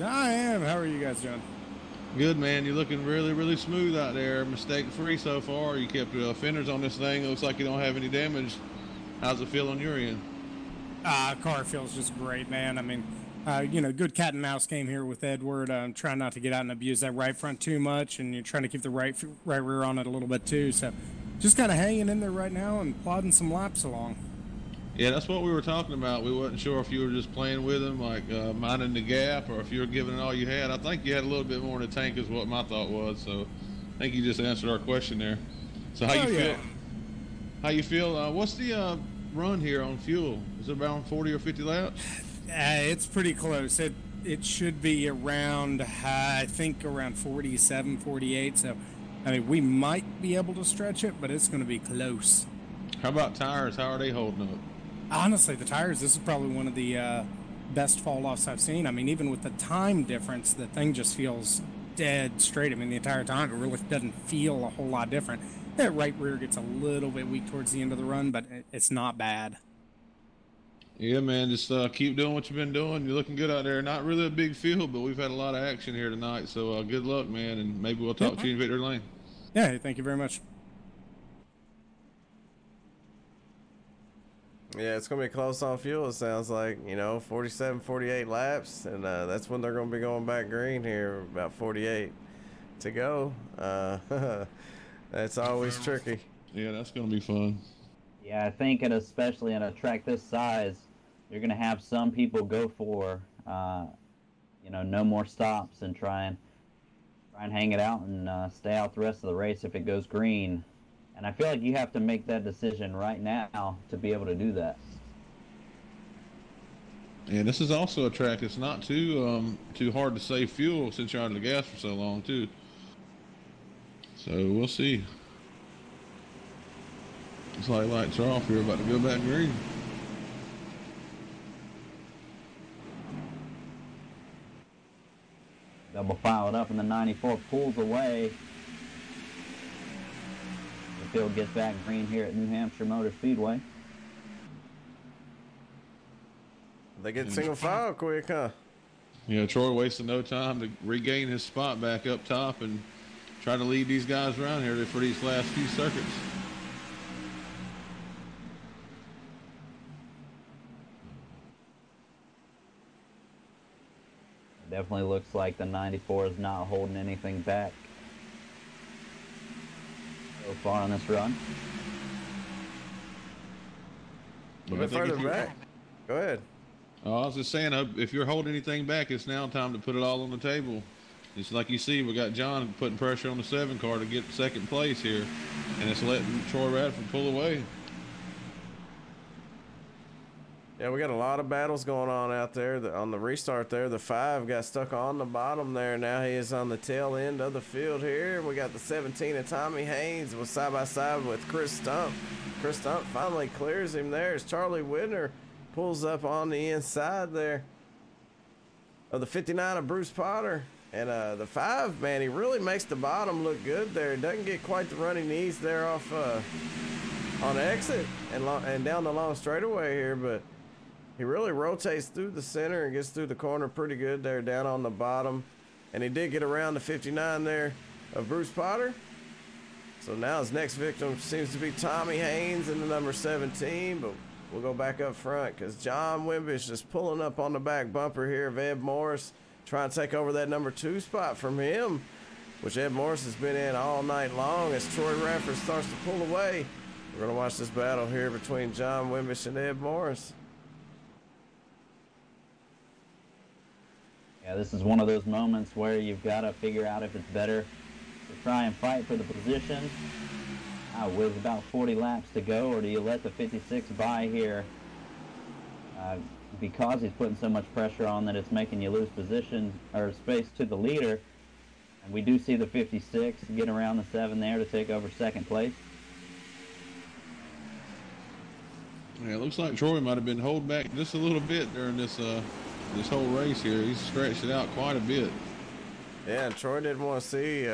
I am. How are you guys doing? Good, man. You're looking really, really smooth out there. Mistake-free so far. You kept fenders on this thing. It looks like you don't have any damage. How's it feel on your end? Car feels just great, man. I mean, you know, good cat and mouse game here with Edward. Trying not to get out and abuse that right front too much, and you're trying to keep the right rear on it a little bit too. So just kind of hanging in there right now and plodding some laps along. Yeah, that's what we were talking about. We wasn't sure if you were just playing with him, like minding the gap, or if you were giving it all you had. I think you had a little bit more in the tank is what my thought was. So I think you just answered our question there. So how you feel? How you feel? What's the run here on fuel? Is it around 40 or 50 laps? It's pretty close. It should be around, I think, around 47, 48. So, I mean, we might be able to stretch it, but it's going to be close. How about tires? How are they holding up? Honestly, the tires, this is probably one of the best fall-offs I've seen. I mean, even with the time difference, the thing just feels dead straight. I mean, the entire time, it really doesn't feel a whole lot different. That right rear gets a little bit weak towards the end of the run, but it's not bad. Yeah, man, just keep doing what you've been doing. You're looking good out there. Not really a big field, but we've had a lot of action here tonight. So good luck, man, and maybe we'll talk to you in Victory Lane. Yeah, thank you very much. Yeah, it's going to be close on fuel, it sounds like. You know, 47, 48 laps, and that's when they're going to be going back green here, about 48 to go. That's always tricky. Yeah, that's going to be fun. Yeah, I think, and especially in a track this size, you're going to have some people go for, you know, no more stops and try and hang it out and stay out the rest of the race if it goes green. And I feel like you have to make that decision right now to be able to do that. Yeah, this is also a track that's not too hard to save fuel since you're out of the gas for so long too. So we'll see. It's like lights are off here, about to go back green. Double file it up, and the 94 pulls away. infield gets back green here at New Hampshire Motor Speedway. They get single file quick, huh? Yeah, Troy wasted no time to regain his spot back up top and try to lead these guys around here for these last few circuits. Definitely looks like the 94 is not holding anything back so far on this run. A bit further back. Go ahead. I was just saying, if you're holding anything back, it's now time to put it all on the table. It's like you see, we got John putting pressure on the 7 car to get second place here, and it's letting Troy Radford pull away. Yeah, we got a lot of battles going on out there. On the restart there, the 5 got stuck on the bottom there. Now he is on the tail end of the field here. We got the 17 of Tommy Haynes was side by side with Chris Stump. Chris Stump finally clears him there as Charlie Widner pulls up on the inside there of the 59 of Bruce Potter. And the 5, man, he really makes the bottom look good there. Doesn't get quite the running knees there off on exit and down the long straightaway here, but he really rotates through the center and gets through the corner pretty good there down on the bottom. And he did get around the 59 there of Bruce Potter. So now his next victim seems to be Tommy Haynes in the number 17, but we'll go back up front because John Wimbish is pulling up on the back bumper here of Ed Morris, trying to take over that number 2 spot from him, which Ed Morris has been in all night long as Troy Radford starts to pull away. We're going to watch this battle here between John Wimbish and Ed Morris. Yeah, this is one of those moments where you've got to figure out if it's better to try and fight for the position with about 40 laps to go, or do you let the 56 by here because he's putting so much pressure on that it's making you lose position or space to the leader. And we do see the 56 get around the 7 there to take over second place. Yeah, it looks like Troy might have been holding back just a little bit during this this whole race here. He's stretched it out quite a bit. Yeah, and Troy didn't want to see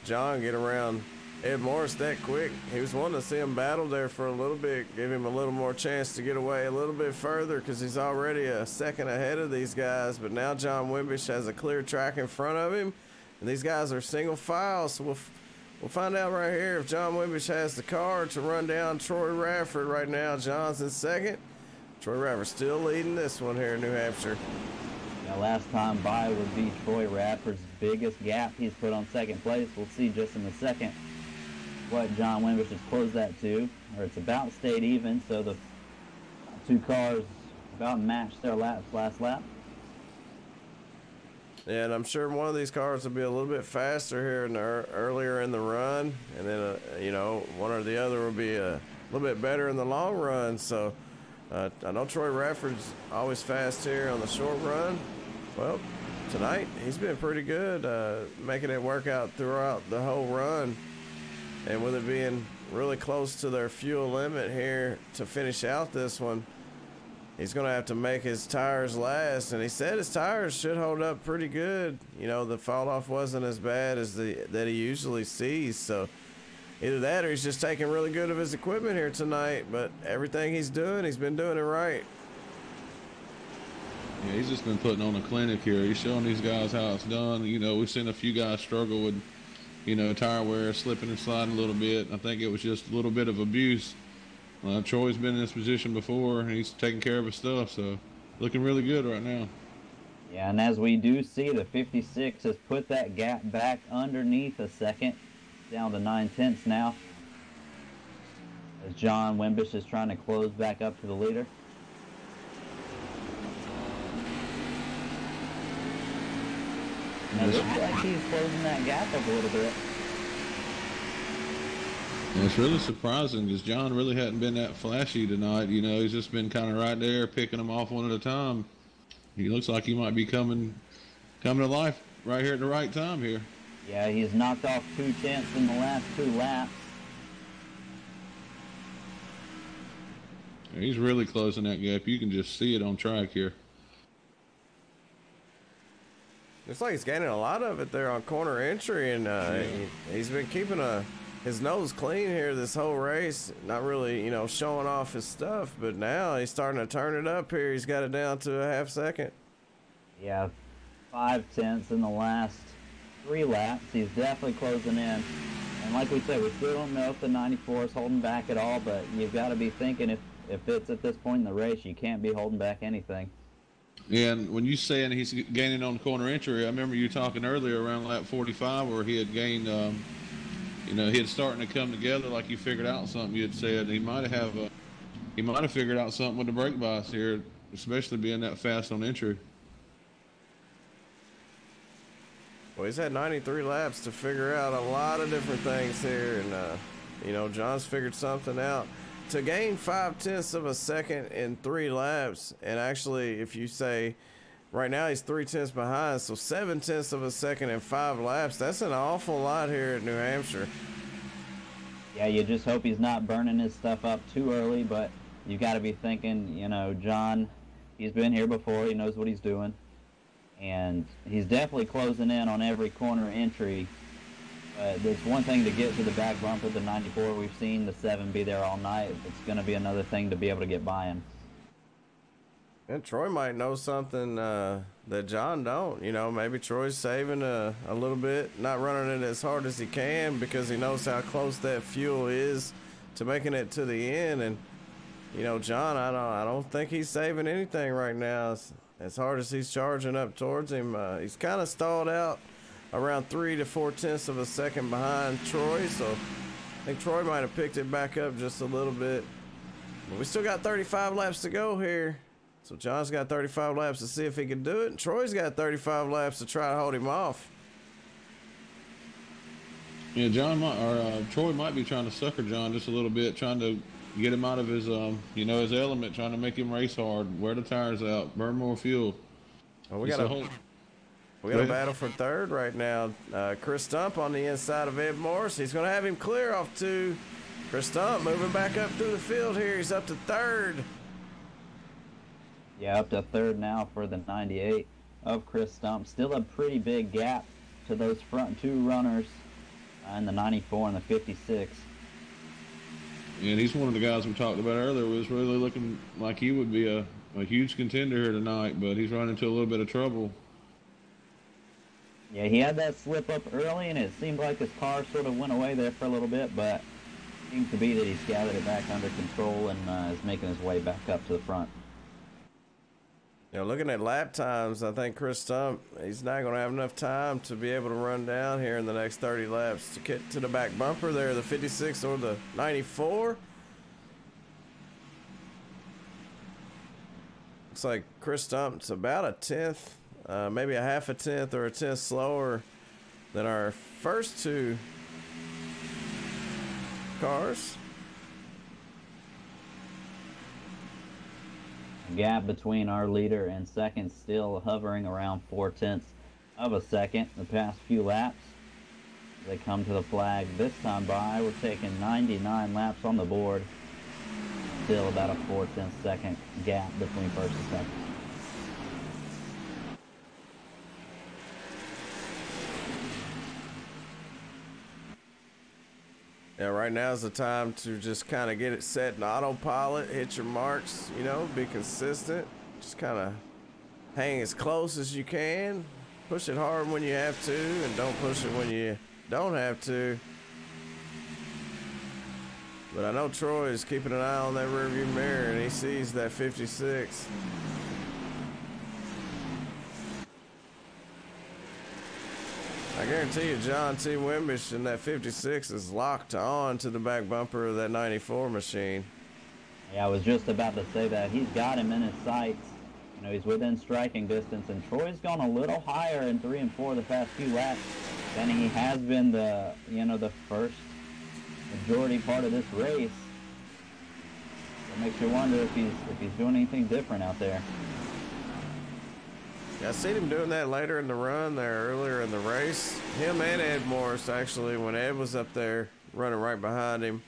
John get around Ed Morris that quick. He was wanting to see him battle there for a little bit, give him a little more chance to get away a little bit further because he's already a second ahead of these guys. But now John Wimbish has a clear track in front of him, and these guys are single file. So we'll find out right here if John Wimbish has the car to run down Troy Radford. Right now, John's in second. Troy Radford still leading this one here in New Hampshire. Now, last time by would be Troy Radford's biggest gap he's put on second place. We'll see just in a second what John Wimbish has closed that to, or it's about stayed even, so the 2 cars about matched their laps last lap. Yeah, and I'm sure one of these cars will be a little bit faster here in the earlier in the run, and then you know, one or the other will be a little bit better in the long run. So I know Troy Radford's always fast here on the short run. Well, tonight he's been pretty good, making it work out throughout the whole run. And with it being really close to their fuel limit here to finish out this one, he's going to have to make his tires last. And he said his tires should hold up pretty good. You know, the fall off wasn't as bad as that he usually sees. So either that or he's just taking really good of his equipment here tonight. But everything he's doing, he's been doing it right. Yeah, he's just been putting on a clinic here. He's showing these guys how it's done. You know, we've seen a few guys struggle with, you know, tire wear, slipping and sliding a little bit. I think it was just a little bit of abuse. Troy's been in this position before, and he's taking care of his stuff, so looking really good right now. Yeah, and as we do see, the 56 has put that gap back underneath a second, down to 9/10 now, as John Wimbish is trying to close back up to the leader. And it looks like he's closing that gap up a little bit. And it's really surprising because John really hadn't been that flashy tonight. You know, he's just been kind of right there, picking them off one at a time. He looks like he might be coming to life right here at the right time here. Yeah, he's knocked off 2/10 in the last 2 laps. Yeah, he's really closing that gap. You can just see it on track here. Looks like he's gaining a lot of it there on corner entry, and he's been keeping his nose clean here this whole race. Not really, you know, showing off his stuff, but now he's starting to turn it up here. He's got it down to a half second. Yeah, 5/10 in the last 3 laps. He's definitely closing in. And like we said, we still don't know if the 94 is holding back at all, but you've got to be thinking if it's at this point in the race, you can't be holding back anything. Yeah, and when you saying he's gaining on the corner entry, I remember you talking earlier around lap 45 where he had gained, you know, he had starting to come together like you figured out something. You had said he might have figured out something with the brake bias here, especially being that fast on entry. Well, he's had 93 laps to figure out a lot of different things here, and you know, John's figured something out. To gain 0.5 of a second in 3 laps, and actually, if you say right now he's 0.3 behind, so 0.7 of a second in 5 laps, that's an awful lot here at New Hampshire. Yeah, you just hope he's not burning his stuff up too early, but you got to be thinking, you know, John, he's been here before, he knows what he's doing, and he's definitely closing in on every corner entry. There's one thing to get to the back bumper, the 94. We've seen the 7 be there all night. It's going to be another thing to be able to get by him. And Troy might know something that John don't. You know, maybe Troy's saving a little bit, not running it as hard as he can because he knows how close that fuel is to making it to the end. And, you know, John, I don't think he's saving anything right now. As hard as he's charging up towards him, he's kind of stalled out around 3 to 0.4 of a second behind Troy, so I think Troy might have picked it back up just a little bit. But we still got 35 laps to go here, so John's got 35 laps to see if he can do it, and Troy's got 35 laps to try to hold him off. Yeah, Troy might be trying to sucker John just a little bit, trying to get him out of his, you know, his element, trying to make him race hard, wear the tires out, burn more fuel. Well, we got a battle for third right now. Chris Stump on the inside of Ed Morris. He's going to have him clear off 2. Chris Stump moving back up through the field here. He's up to 3rd. Yeah, up to 3rd now for the 98 of Chris Stump. Still a pretty big gap to those front 2 runners in the 94 and the 56. And he's one of the guys we talked about earlier. Was really looking like he would be a huge contender here tonight, but he's run into a little bit of trouble. Yeah, he had that slip up early, and it seemed like his car sort of went away there for a little bit, but it seems to be that he's gathered it back under control and is making his way back up to the front. You know, looking at lap times, I think Chris Stump, he's not going to have enough time to be able to run down here in the next 30 laps to get to the back bumper there, the 56 or the 94. Looks like Chris Stump's about a 10th. Maybe a 0.5 or a 10th slower than our first 2 cars. The gap between our leader and second still hovering around 0.4 of a second the past few laps. They come to the flag this time by. We're taking 99 laps on the board. Still about a 0.4 second gap between first and second. Yeah, right now is the time to just kind of get it set in autopilot, hit your marks, you know, be consistent. Just kind of hang as close as you can. Push it hard when you have to, and don't push it when you don't have to. But I know Troy is keeping an eye on that rearview mirror, and he sees that 56. I guarantee you John T. Wimbish in that 56 is locked on to the back bumper of that 94 machine. Yeah, I was just about to say that. He's got him in his sights. You know, he's within striking distance, and Troy's gone a little higher in 3 and 4 the past few laps than he has been the first majority part of this race. It makes you wonder if he's doing anything different out there. Yeah, I seen him doing that later in the run there earlier in the race. Him and Ed Morris, actually, when Ed was up there running right behind him.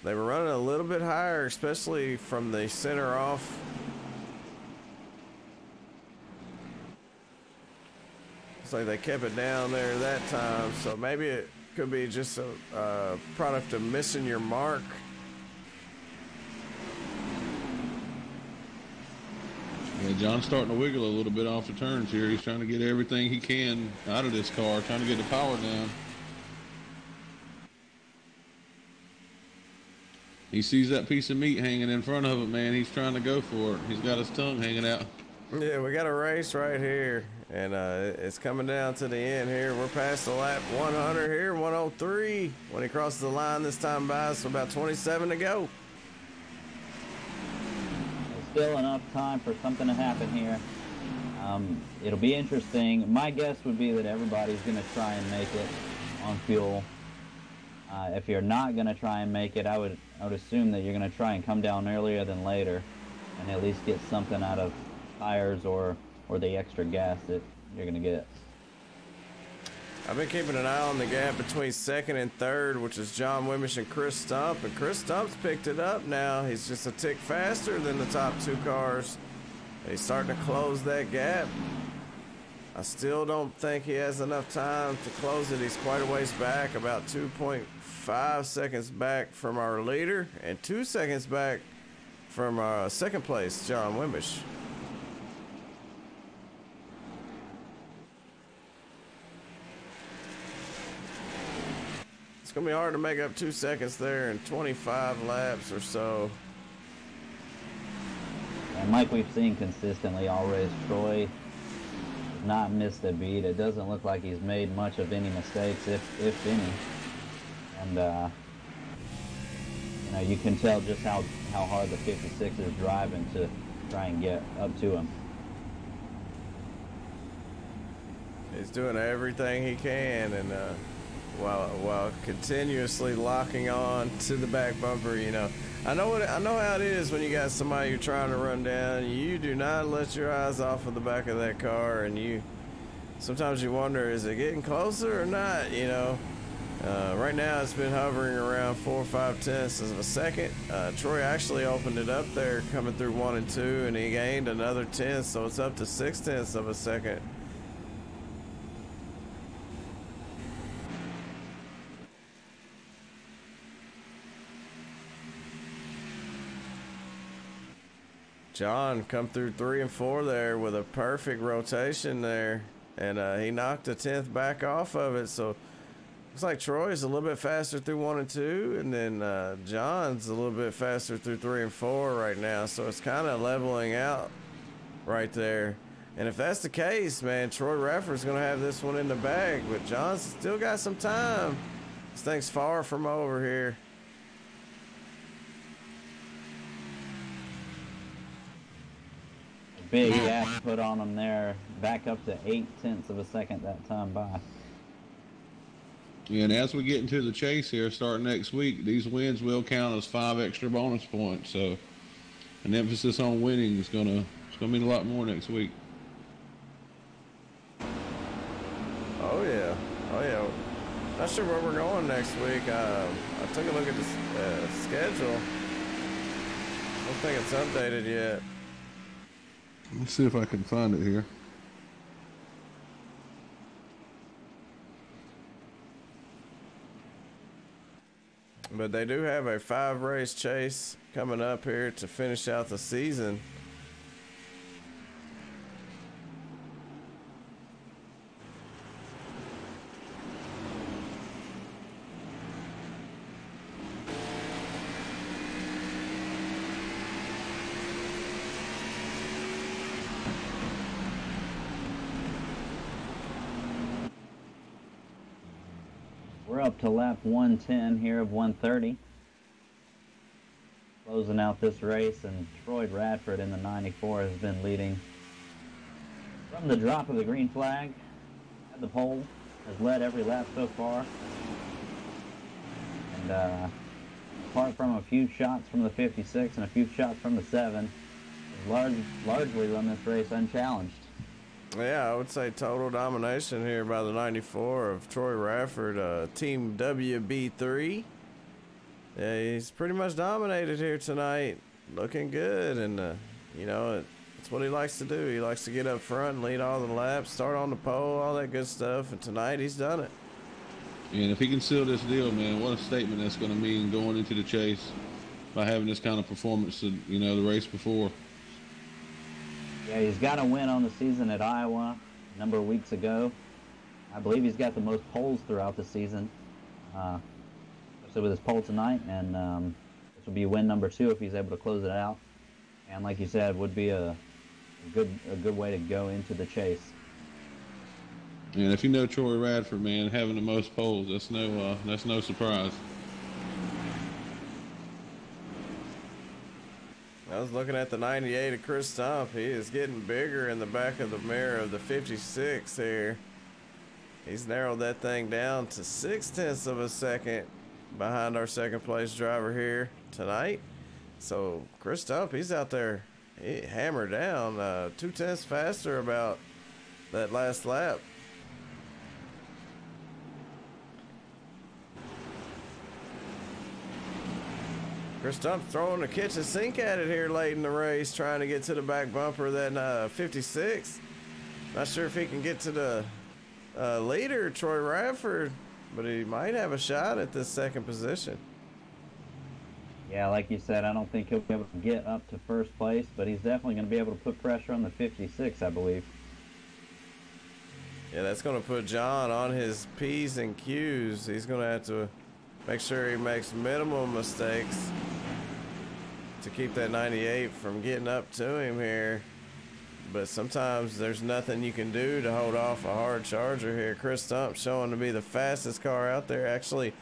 They were running a little bit higher, especially from the center off. Looks like they kept it down there that time, so maybe Could be just a product of missing your mark. Yeah, John's starting to wiggle a little bit off the turns here. He's trying to get everything he can out of this car, trying to get the power down. He sees that piece of meat hanging in front of him, man. He's trying to go for it. He's got his tongue hanging out. Yeah, we got a race right here, and it's coming down to the end here. We're past the lap 100 here, 103. When he crosses the line this time by, so about 27 to go. Still enough time for something to happen here. It'll be interesting. My guess would be that everybody's going to try and make it on fuel. If you're not going to try and make it, I would assume that you're going to try and come down earlier than later and at least get something out of tires or the extra gas that you're going to get. I've been keeping an eye on the gap between second and third, which is John Wimmish and Chris Stump, and Chris Stump's picked it up now. He's just a tick faster than the top two cars. He's starting to close that gap. I still don't think he has enough time to close it. He's quite a ways back, about 2.5 seconds back from our leader and 2 seconds back from our second place, John Wimbish. It's going to be hard to make up 2 seconds there in 25 laps or so. And like we've seen consistently all race, Troy has not missed a beat. It doesn't look like he's made much of any mistakes, if any. And you know, you can tell just how hard the 56 is driving to try and get up to him. He's doing everything he can, and while continuously locking on to the back bumper. You know, I know how it is when you got somebody you're trying to run down. You do not let your eyes off of the back of that car, and sometimes you wonder, is it getting closer or not? You know, right now it's been hovering around 4 or 5 tenths of a second. Troy actually opened it up there coming through 1 and 2, and he gained another tenth, so it's up to 6 tenths of a second. John come through 3 and 4 there with a perfect rotation there, and he knocked a 10th back off of it. So looks like Troy's a little bit faster through 1 and 2, and then John's a little bit faster through 3 and 4 right now. So it's kind of leveling out right there. And if that's the case, man, Troy Rafferty's going to have this one in the bag, but John's still got some time. This thing's far from over here. Big gas put on him there, back up to 8 tenths of a second that time by. Yeah, and as we get into the chase here, starting next week, these wins will count as 5 extra bonus points. So, an emphasis on winning is gonna mean a lot more next week. Oh yeah, oh yeah. Not sure where we're going next week. I took a look at the schedule. I don't think it's updated yet. Let's see if I can find it here. But they do have a 5-race chase coming up here to finish out the season. We're up to lap 110 here of 130. Closing out this race, and Troy Radford in the 94 has been leading from the drop of the green flag at the pole, has led every lap so far. And apart from a few shots from the 56 and a few shots from the 7, has largely run this race unchallenged. Yeah, I would say total domination here by the 94 of Troy Rafford, Team WB3. Yeah, he's pretty much dominated here tonight, looking good, and you know, it's what he likes to do. He likes to get up front and lead all the laps, start on the pole, all that good stuff, and tonight he's done it. And if he can seal this deal, man, what a statement that's going to mean going into the chase by having this kind of performance, the race before. Yeah, he's got a win on the season at Iowa a number of weeks ago. I believe he's got the most poles throughout the season, especially with his pole tonight, and this will be win number 2 if he's able to close it out. And like you said, would be a good way to go into the chase. And if you know Troy Radford, man, having the most poles, that's no surprise. I was looking at the 98 of Chris Stump. He is getting bigger in the back of the mirror of the 56 here. He's narrowed that thing down to 0.6 of a second behind our second place driver here tonight. So Chris Stump, he's out there, he hammered down 0.2 faster about that last lap. Chris Stump throwing the kitchen sink at it here late in the race, trying to get to the back bumper of that 56. Not sure if he can get to the leader, Troy Radford, but he might have a shot at this second position. Yeah, like you said, I don't think he'll be able to get up to first place, but he's definitely going to be able to put pressure on the 56, I believe. Yeah, that's going to put John on his P's and Q's. He's going to have to make sure he makes minimum mistakes to keep that 98 from getting up to him here. But sometimes there's nothing you can do to hold off a hard charger here. Chris Stump showing to be the fastest car out there, actually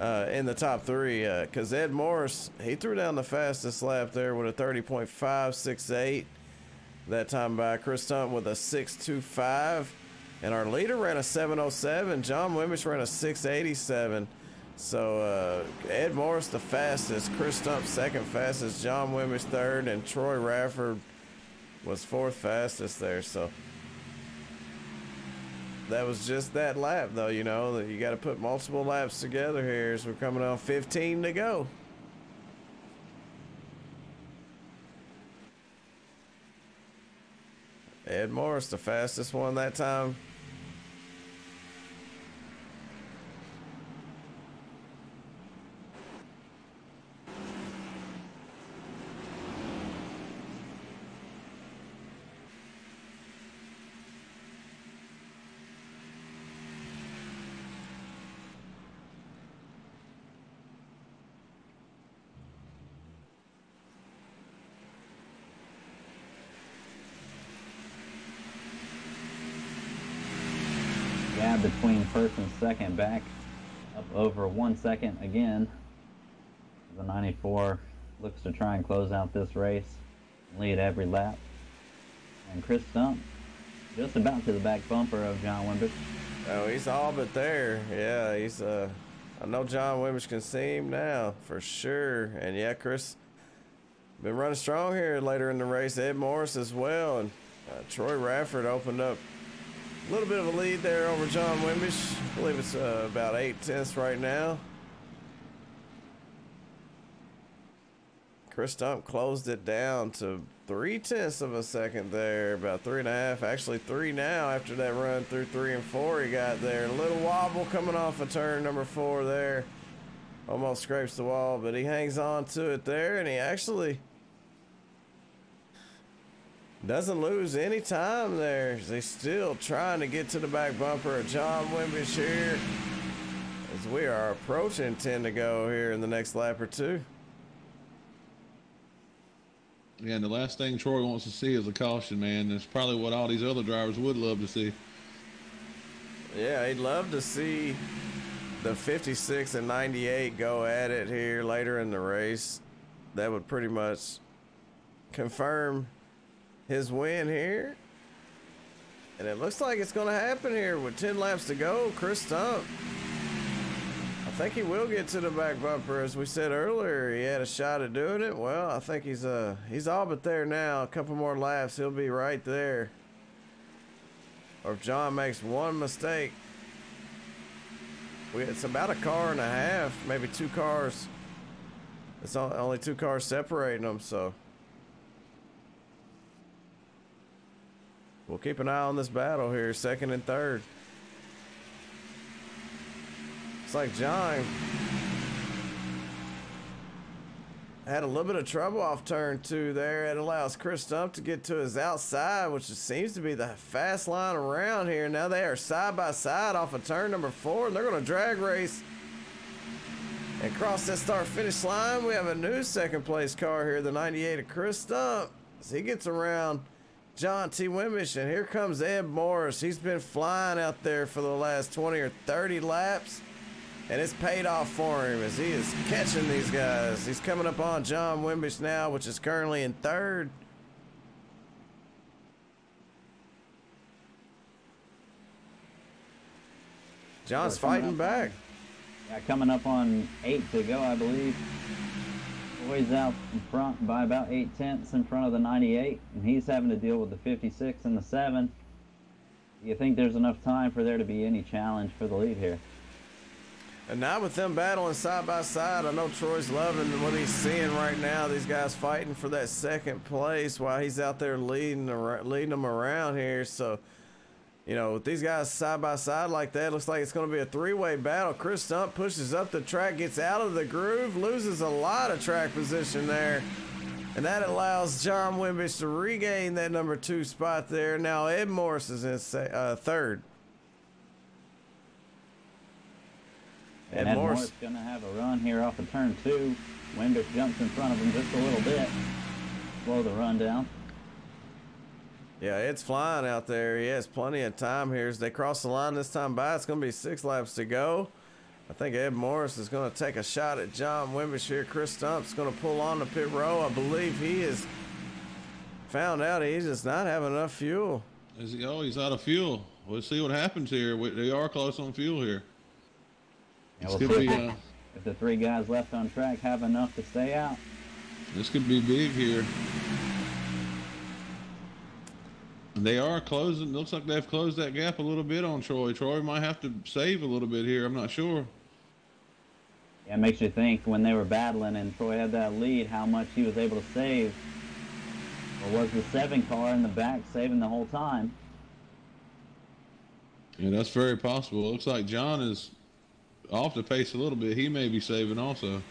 in the top 3, because Ed Morris, he threw down the fastest lap there with a 30.568 that time by Chris Stump with a 6.25, and our leader ran a 7.07. John Wimbish ran a 6.87. So Ed Morris the fastest, Chris Stump second fastest, John Wimbish third, and Troy Radford was 4th fastest there. So that was just that lap, though. You know that you got to put multiple laps together here as we're coming on 15 to go. Ed Morris the fastest one that time. Between first and second, back up over 1 second again. The 94 looks to try and close out this race, lead every lap. And Chris Stump just about to the back bumper of John Wimbish. Oh, he's all but there. Yeah, he's I know John Wimbish can see him now for sure. And yeah, Chris been running strong here later in the race. Ed Morris as well, and Troy Radford opened up a little bit of a lead there over John Wimbish. I believe it's about 0.8 right now. Chris Stump closed it down to 0.3 of a second there, about 3.5, actually 3 now after that run through 3 and 4 he got there. A little wobble coming off of turn number 4 there. Almost scrapes the wall, but he hangs on to it there, and he actually doesn't lose any time there. He's still trying to get to the back bumper of John Wimbish here as we are approaching 10 to go here in the next lap or 2. Yeah, and the last thing Troy wants to see is a caution, man. That's probably what all these other drivers would love to see. Yeah, he'd love to see the 56 and 98 go at it here later in the race. That would pretty much confirm his win here. And it looks like it's going to happen here with 10 laps to go. Chris Stump, I think he will get to the back bumper. As we said earlier, he had a shot at doing it. Well, I think he's all but there now. A couple more laps, he'll be right there. Or if John makes one mistake, it's about a car and a half, maybe 2 cars. It's only 2 cars separating them, so we'll keep an eye on this battle here, second and third. It's like John had a little bit of trouble off turn 2 there. It allows Chris Stump to get to his outside, which seems to be the fast line around here. Now they are side by side off of turn number 4, and they're going to drag race and cross that start finish line. We have a new second place car here, the 98 of Chris Stump. As he gets around John T. Wimbish, and here comes Ed Morris. He's been flying out there for the last 20 or 30 laps, and it's paid off for him as he is catching these guys. He's coming up on John Wimbish now, which is currently in 3rd. John's fighting back. Yeah, coming up on 8 to go, I believe. Boyd's out in front by about 8/10 in front of the 98, and he's having to deal with the 56 and the 7. Do you think there's enough time for there to be any challenge for the lead here? And now with them battling side by side, I know Troy's loving what he's seeing right now. These guys fighting for that second place while he's out there leading them around here. So, you know, with these guys side by side like that, looks like it's going to be a 3-way battle. Chris Stump pushes up the track, gets out of the groove, loses a lot of track position there. And that allows John Wimbish to regain that number 2 spot there. Now Ed Morris is in 3rd. And Ed Morris is going to have a run here off of turn 2. Wimbish jumps in front of him just a little bit. Slow the run down. Yeah, it's flying out there. He has plenty of time here. As they cross the line this time by, it's going to be 6 laps to go. I think Ed Morris is going to take a shot at John Wimbish here. Chris Stump's going to pull on the pit row. I believe he has found out he does not have enough fuel. Is he? Oh, he's out of fuel. We'll see what happens here. They are close on fuel here. Yeah, we'll see if the 3 guys left on track have enough to stay out. This could be big here. They are closing. Looks like they've closed that gap a little bit on Troy. Troy might have to save a little bit here. I'm not sure. Yeah, it makes you think when they were battling and Troy had that lead, how much he was able to save. Or was the 7 car in the back saving the whole time? Yeah, that's very possible. It looks like John is off the pace a little bit. He may be saving also.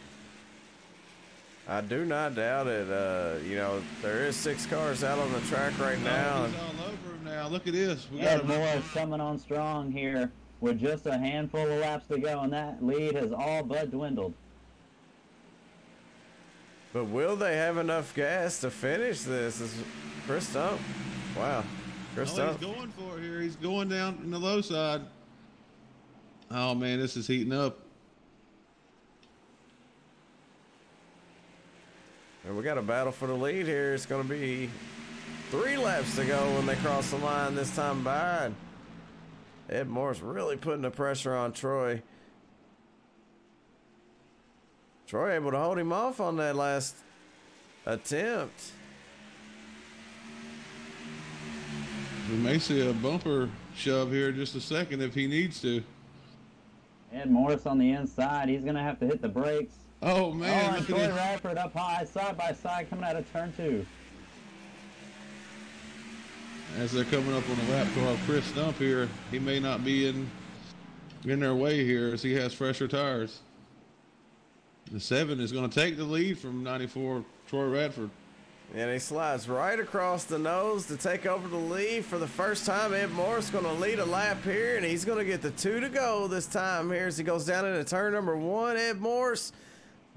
I do not doubt it. You know, there is 6 cars out on the track right now. He's all over him now. Look at this. We got Morris coming on strong here with just a handful of laps to go, and that lead has all but dwindled. But will they have enough gas to finish this? Is Chris Stump? Wow. Chris Stump. He's going for it here. He's going down in the low side. Oh, man, this is heating up. And we got a battle for the lead here. It's going to be 3 laps to go when they cross the line this time by. Ed Morris really putting the pressure on Troy. Troy able to hold him off on that last attempt. We may see a bumper shove here in just a second if he needs to. Ed Morris on the inside. He's going to have to hit the brakes. Oh, man. Oh, and Troy Radford up high, side by side, coming out of turn 2. As they're coming up on the lap car of Chris Stump here, he may not be in their way here as he has fresher tires. The 7 is going to take the lead from 94 Troy Radford. And he slides right across the nose to take over the lead for the first time. Ed Morris going to lead a lap here, and he's going to get the 2 to go this time here as he goes down into turn number 1. Ed Morris,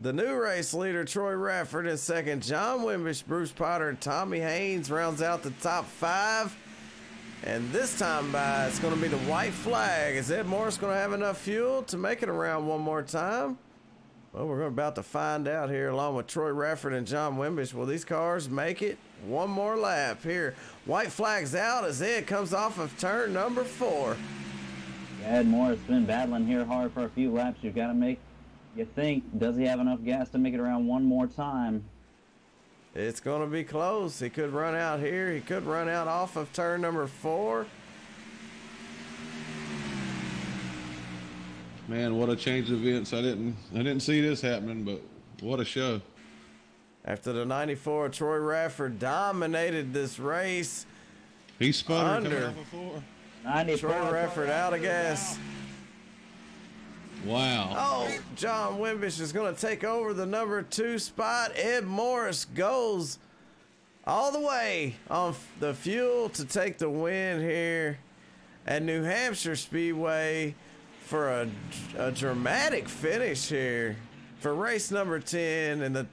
the new race leader, Troy Radford in second. John Wimbish, Bruce Potter, and Tommy Haynes rounds out the top 5. And this time by, it's going to be the white flag. Is Ed Morris going to have enough fuel to make it around one more time? Well, we're about to find out here along with Troy Radford and John Wimbish. Will these cars make it one more lap here? White flag's out as Ed comes off of turn number 4. Yeah, Ed Morris has been battling here hard for a few laps. You've got to make, you think, does he have enough gas to make it around one more time? It's going to be close. He could run out here. He could run out off of turn number 4. Man, what a change of events. I didn't see this happening, but what a show. After the 94, Troy Radford dominated this race. He sputtered coming out before. 94, Troy Radford out of gas. Wow. Oh, John Wimbish is going to take over the number 2 spot. Ed Morris goes all the way on the fuel to take the win here at New Hampshire Speedway for a dramatic finish here for race number 10 in the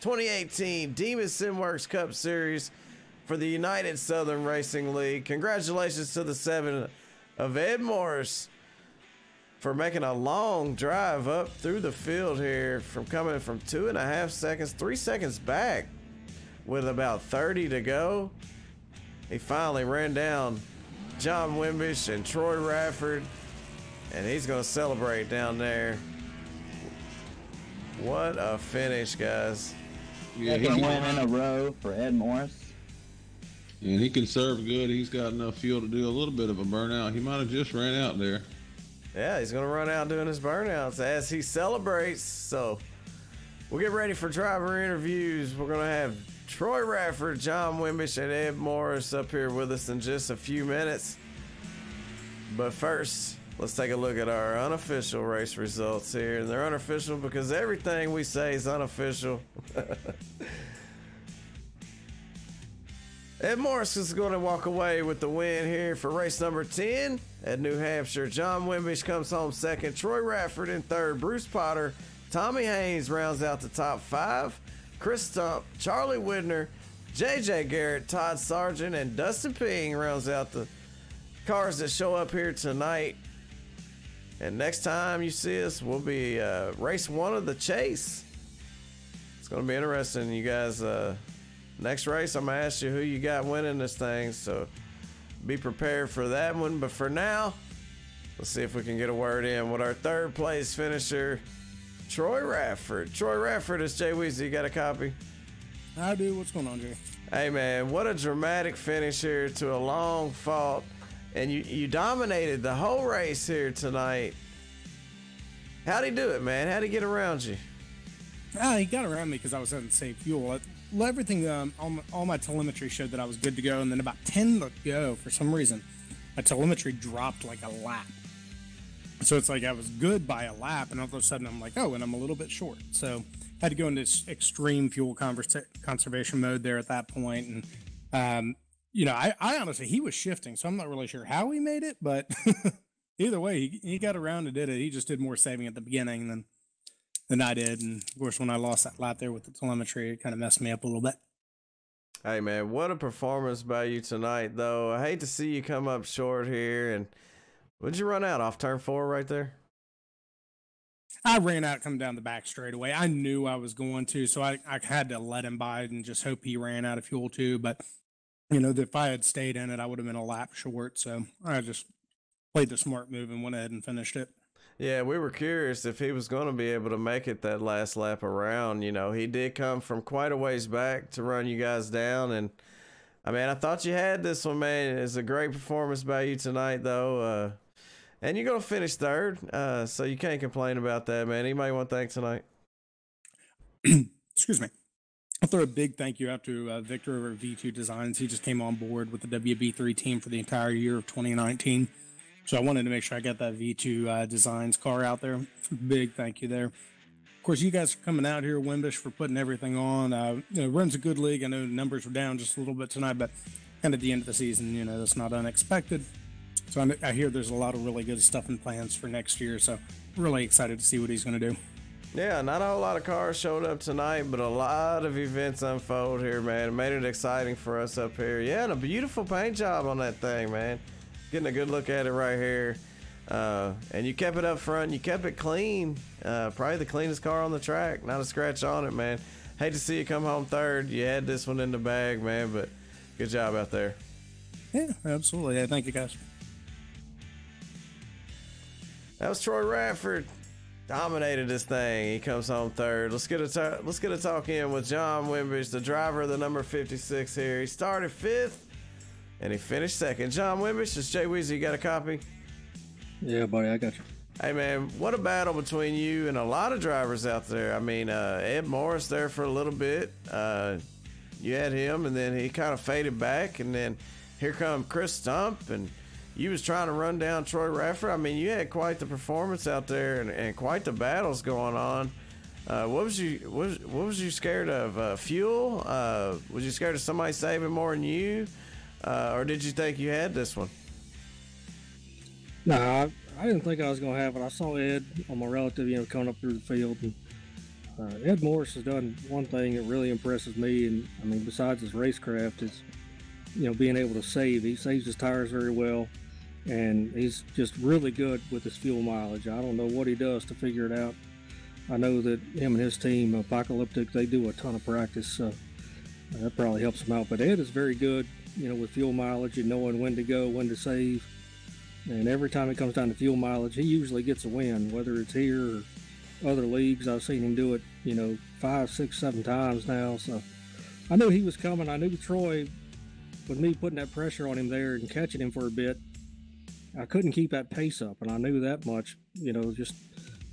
2018 Demon Simworks Cup Series for the United Southern Racing League. Congratulations to the 7 of Ed Morris for making a long drive up through the field here, from coming from 2.5 seconds, 3 seconds back with about 30 to go. He finally ran down John Wimbish and Troy Radford, and he's going to celebrate down there. What a finish, guys. Yeah, Second win in a row for Ed Morris. And he can serve good. He's got enough fuel to do a little bit of a burnout. He might have just ran out there. Yeah, he's going to run out doing his burnouts as he celebrates. So we'll get ready for driver interviews. We're going to have Troy Radford, John Wimbish, and Ed Morris up here with us in just a few minutes. But first, let's take a look at our unofficial race results here. And they're unofficial because everything we say is unofficial. Ed Morris is going to walk away with the win here for race number 10 at New Hampshire. John Wimbish comes home second. Troy Radford in third. Bruce Potter, Tommy Haynes rounds out the top 5. Chris Stump, Charlie Widner, JJ Garrett, Todd Sargent, and Dustin Ping rounds out the cars that show up here tonight. And next time you see us, we'll be race 1 of the chase. It's going to be interesting, you guys. Next race, I'm going to ask you who you got winning this thing, so be prepared for that one. But for now, let's see if we can get a word in with our 3rd place finisher, Troy Radford. Troy Radford, is Jay Weezy. You got a copy? I do. What's going on, Jay? Hey, man, what a dramatic finish here to a long fault. And you dominated the whole race here tonight. How'd he do it, man? How'd he get around you? He got around me because I was having the same fuel. Everything, all my telemetry showed that I was good to go, and then about 10 to go, for some reason, my telemetry dropped like a lap. So it's like I was good by a lap, and all of a sudden I'm like, oh, and I'm a little bit short. So I had to go into extreme fuel conservation mode there at that point. And, I honestly, he was shifting, so I'm not really sure how he made it, but either way, he got around and did it. He just did more saving at the beginning than I did. And of course, when I lost that lap there with the telemetry, it kind of messed me up a little bit. Hey, man, what a performance by you tonight, though. I hate to see you come up short here. And would you run out off turn 4 right there? I ran out coming down the back straightaway. I knew I was going to, so I had to let him by and just hope he ran out of fuel too. But, if I had stayed in it, I would have been a lap short. So I just played the smart move and went ahead and finished it. Yeah, we were curious if he was going to be able to make it that last lap around. He did come from quite a ways back to run you guys down. And, I thought you had this one, man. It's a great performance by you tonight, though. And you're going to finish 3rd, so you can't complain about that, man. Anybody want to thank tonight? Excuse me. I'll throw a big thank you out to Victor over at V2 Designs. He just came on board with the WB3 team for the entire year of 2019. So I wanted to make sure I got that V2 Designs car out there. Big thank you there. Of course, you guys are coming out here, Wimbish, for putting everything on. Runs a good league. I know numbers were down just a little bit tonight, but kind of at the end of the season, that's not unexpected. So I hear there's a lot of really good stuff in plans for next year. So really excited to see what he's going to do. Yeah, not a whole lot of cars showed up tonight, but a lot of events unfold here, man. It made it exciting for us up here. Yeah, and a beautiful paint job on that thing, man. Getting a good look at it right here. And you kept it up front. You kept it clean. Probably the cleanest car on the track. Not a scratch on it, man. Hate to see you come home 3rd. You had this one in the bag, man, but good job out there. Yeah, absolutely. Yeah, thank you, guys. That was Troy Radford. Dominated this thing. He comes home 3rd. Let's get a talk in with John Wimbish, the driver of the number 56 here. He started 5th and he finished 2nd. John Wimbish, is Jay Weezy. You got a copy? Yeah, buddy, I got you. Hey, man, what a battle between you and a lot of drivers out there. Ed Morris there for a little bit. You had him, and then he kind of faded back, and then here come Chris Stump, and you was trying to run down Troy Raffer. I mean, you had quite the performance out there and quite the battles going on. What was you scared of? Fuel? Was you scared of somebody saving more than you? Or did you think you had this one? No, I didn't think I was going to have it. I saw Ed on my relative, coming up through the field. And Ed Morris has done one thing that really impresses me. And, I mean, besides his racecraft, is, being able to save. He saves his tires very well. And he's just really good with his fuel mileage. I don't know what he does to figure it out. I know that him and his team, Apocalyptic, they do a ton of practice. So that probably helps him out. But Ed is very good, with fuel mileage and knowing when to go, when to save. And every time it comes down to fuel mileage, he usually gets a win, whether it's here or other leagues. I've seen him do it, 5, 6, 7 times now. So I knew he was coming. I knew Troy, with me putting that pressure on him there and catching him for a bit, I couldn't keep that pace up. And I knew that much, just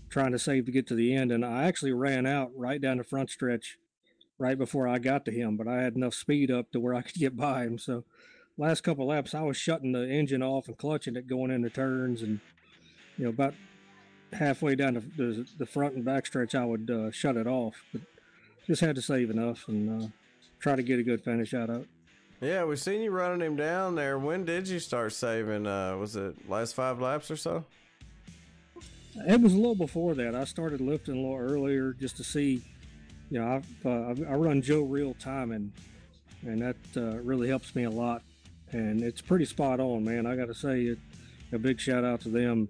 trying to save to get to the end. And I actually ran out right down the front stretch right before I got to him, but I had enough speed up to where I could get by him. So last couple laps, I was shutting the engine off and clutching it going into turns, and about halfway down the front and back stretch, I would shut it off. But just had to save enough and try to get a good finish out of it. Yeah, we've seen you running him down there. When did you start saving? Was it last 5 laps or so? It was a little before that. I started lifting a little earlier just to see. I run Joe real timing, and that really helps me a lot. And it's pretty spot on, man. I got to say, a big shout out to them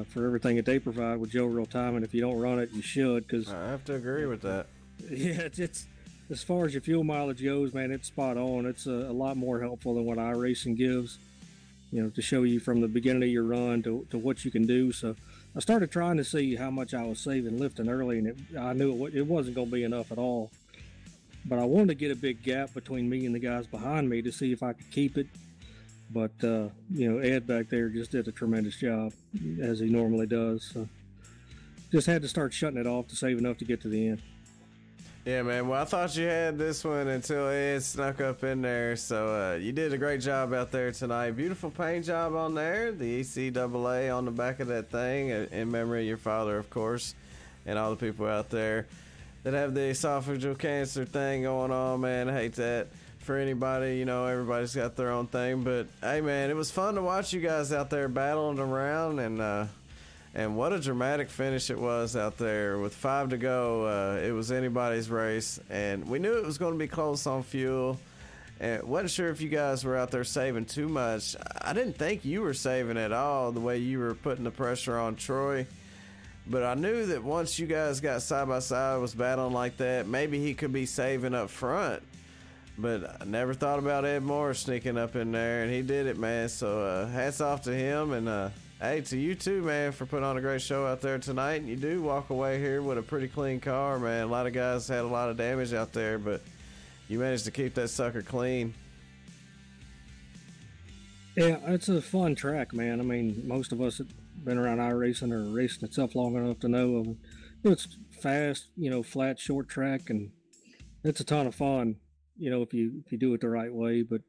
for everything that they provide with Joe real timing. If you don't run it, you should. Cause I have to agree with that. Yeah, it's as far as your fuel mileage goes, man, it's spot on. It's a lot more helpful than what iRacing gives, to show you from the beginning of your run to what you can do. So I started trying to see how much I was saving lifting early, and I knew it wasn't going to be enough at all. But I wanted to get a big gap between me and the guys behind me to see if I could keep it. But, Ed back there just did a tremendous job, as he normally does. So just had to start shutting it off to save enough to get to the end. Yeah, man. Well, I thought you had this one until Ed snuck up in there. So you did a great job out there tonight. Beautiful paint job on there. The ECAA on the back of that thing, in memory of your father, of course, and all the people out there that have the esophageal cancer thing going on, man. I hate that for anybody. Everybody's got their own thing. But, hey, man, it was fun to watch you guys out there battling around, and what a dramatic finish it was out there. With 5 to go, it was anybody's race, and we knew it was going to be close on fuel. And wasn't sure if you guys were out there saving too much. I didn't think you were saving at all the way you were putting the pressure on Troy. But I knew that once you guys got side by side, was battling like that, maybe he could be saving up front. But I never thought about Ed Morris sneaking up in there, and he did it, man. So hats off to him, and hey, to you too, man, for putting on a great show out there tonight. And you do walk away here with a pretty clean car, man. A lot of guys had a lot of damage out there, but you managed to keep that sucker clean. Yeah, it's a fun track, man. I mean, most of us have been around iRacing or racing itself long enough to know it's fast, flat, short track, and it's a ton of fun, if you do it the right way. But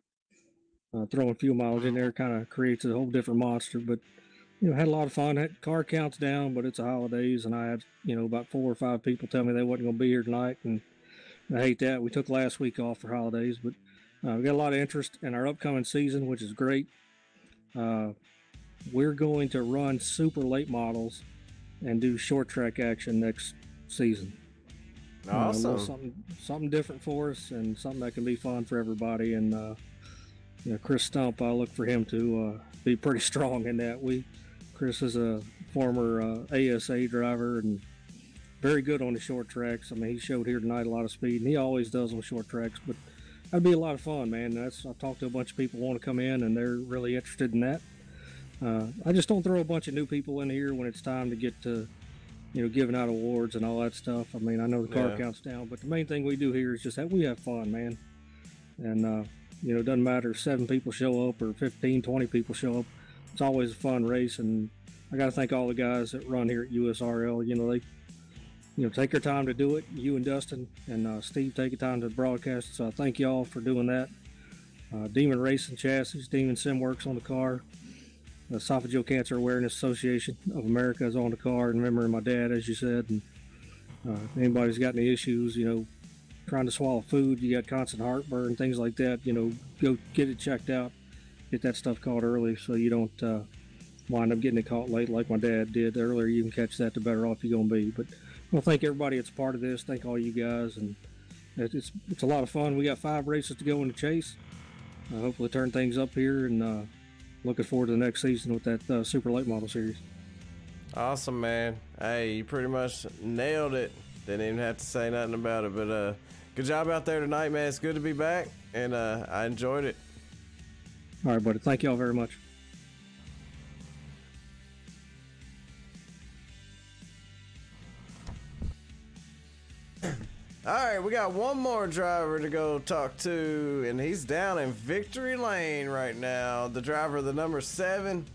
throwing fuel mileage in there kind of creates a whole different monster. But had a lot of fun. Had car counts down, but it's the holidays, and I had about 4 or 5 people tell me they wasn't going to be here tonight, and I hate that. We took last week off for holidays, but we got a lot of interest in our upcoming season, which is great. We're going to run super late models and do short track action next season. Awesome. Something different for us, and something that can be fun for everybody. And Chris Stump, I look for him to be pretty strong in that. Chris is a former ASA driver and very good on the short tracks. I mean, he showed here tonight a lot of speed, and he always does on short tracks. But that'd be a lot of fun, man. I talked to a bunch of people who want to come in, and they're really interested in that. I just don't throw a bunch of new people in here when it's time to get to, giving out awards and all that stuff. I mean, I know the car count's down, but the main thing we do here is just that we have fun, man. And, it doesn't matter if 7 people show up or 15, 20 people show up. It's always a fun race, and I got to thank all the guys that run here at USRL. They take their time to do it. You and Dustin and Steve take your time to broadcast. So I thank y'all for doing that. Demon Racing Chassis, Demon SimWorks on the car. Esophageal Cancer Awareness Association of America is on the car, and remembering my dad, as you said. And if anybody's got any issues, trying to swallow food, you got constant heartburn, things like that, go get it checked out. Get that stuff caught early so you don't wind up getting it caught late like my dad did. The earlier you can catch that, the better off you're going to be. But I want to thank everybody that's a part of this. Thank all you guys. And it's a lot of fun. We got 5 races to go in the chase. Hopefully turn things up here, and looking forward to the next season with that Super Late Model Series. Awesome, man. Hey, you pretty much nailed it. Didn't even have to say nothing about it. But good job out there tonight, man. It's good to be back, and I enjoyed it. All right, buddy. Thank y'all very much. All right, we got one more driver to go talk to, and he's down in Victory Lane right now. The driver of the number 7.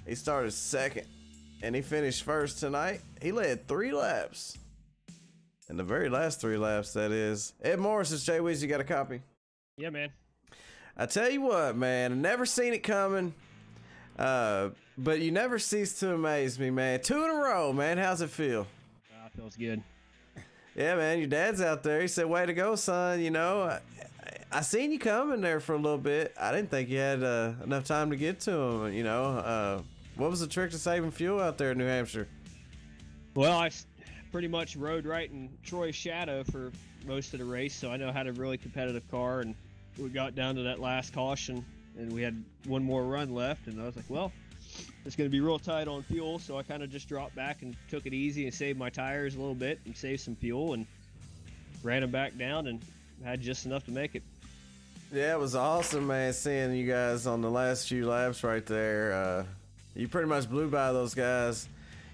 He started second, and he finished first tonight. He led 3 laps. And the very last 3 laps, that is. Ed Morris, is Jay Weez. You got a copy? Yeah, man. I tell you what, man, I never seen it coming, but you never cease to amaze me, man. 2 in a row, man. How's it feel? Feels good. Yeah, man, your dad's out there. He said, way to go, son. I seen you coming there for a little bit. I didn't think you had enough time to get to him, What was the trick to saving fuel out there in New Hampshire? Well, I pretty much rode right in Troy's shadow for most of the race, so I know how to really competitive car, and we got down to that last caution, and we had one more run left, and I was like, well, it's going to be real tight on fuel, so I kind of just dropped back and took it easy and saved my tires a little bit and saved some fuel and ran them back down and had just enough to make it. Yeah, it was awesome, man, seeing you guys on the last few laps right there. You pretty much blew by those guys.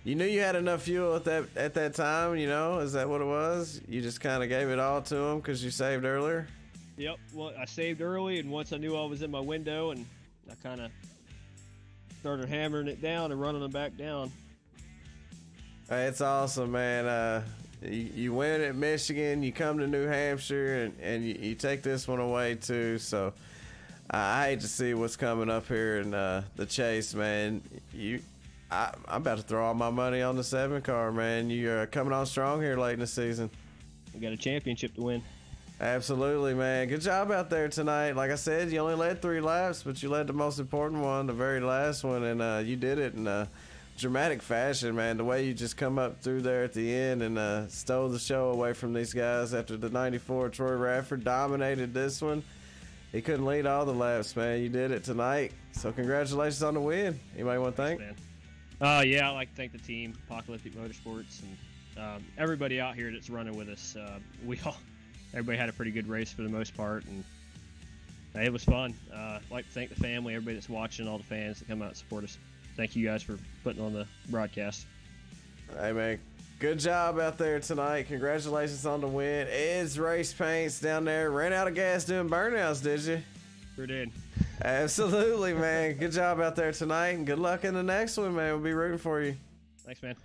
You knew you had enough fuel at that time, Is that what it was? You just kind of gave it all to them because you saved earlier? Yep, well, I saved early, and once I knew I was in my window, and I kind of started hammering it down and running them back down. Hey, it's awesome, man. You win at Michigan, you come to New Hampshire, and you take this one away too. So I hate to see what's coming up here in the chase, man. I'm about to throw all my money on the 7 car, man. You're coming on strong here late in the season. We got a championship to win. Absolutely, man. Good job out there tonight. Like I said, you only led 3 laps, but you led the most important one, the very last one, and you did it in a dramatic fashion, man. The way you just come up through there at the end and stole the show away from these guys after the 94. Troy Radford dominated this one. He couldn't lead all the laps, man. You did it tonight. So congratulations on the win. Anybody want to thank? Yeah, I'd like to thank the team, Apocalyptic Motorsports, and everybody out here that's running with us. Everybody had a pretty good race for the most part, and it was fun. I'd like to thank the family, everybody that's watching, all the fans that come out and support us. Thank you guys for putting on the broadcast. Hey, man, good job out there tonight. Congratulations on the win. Ed's Race Paints down there. Ran out of gas doing burnouts, did you? Sure did. Absolutely, man. Good job out there tonight, and good luck in the next one, man. We'll be rooting for you. Thanks, man.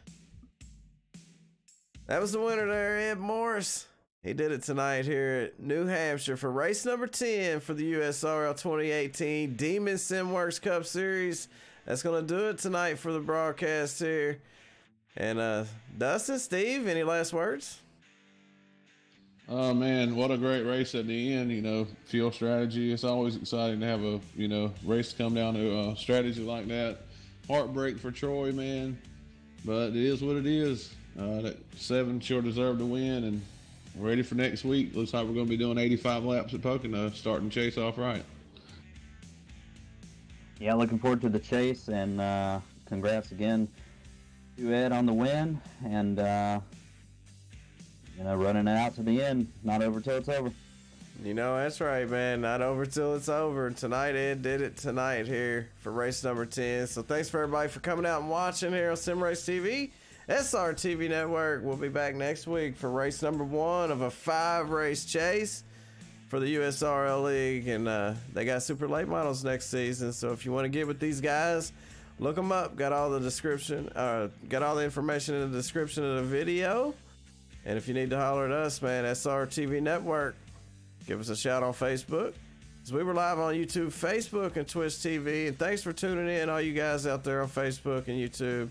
That was the winner there, Ed Morris. He did it tonight here at New Hampshire for race number 10 for the USRL 2018 Demon Simworks Cup Series. That's going to do it tonight for the broadcast here. And Dustin, Steve, any last words? Oh, man, what a great race at the end, fuel strategy. It's always exciting to have a, race come down to a strategy like that. Heartbreak for Troy, man, but it is what it is. That 7 sure deserved to win, and ready for next week. Looks like we're going to be doing 85 laps at Pocono, starting chase off right. Yeah, looking forward to the chase, and congrats again to Ed on the win, and running it out to the end. Not over till it's over. That's right, man. Not over till it's over. Tonight, Ed did it tonight here for race number 10. So thanks for everybody for coming out and watching here on Sim Race TV. SRTV Network. We'll be back next week for race number 1 of a 5-race chase for the USRL League, and they got super late models next season. So if you want to get with these guys, look them up. Got all the description, got all the information in the description of the video. And if you need to holler at us, man, SRTV Network, give us a shout on Facebook. as we were live on YouTube, Facebook, and Twitch TV. And thanks for tuning in, all you guys out there on Facebook and YouTube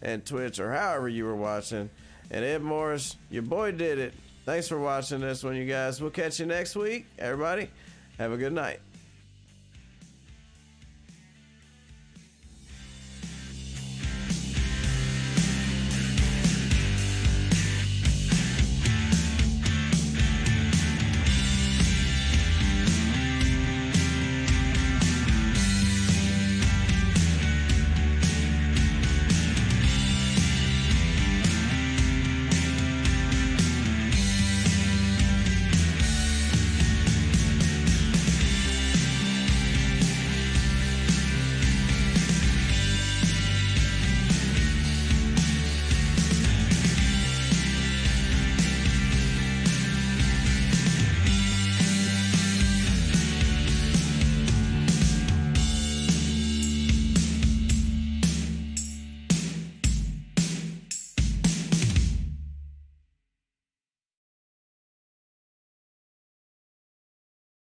and Twitch, or however you were watching. And Ed Morris, your boy did it. Thanks for watching this one, you guys. We'll catch you next week. Everybody, have a good night.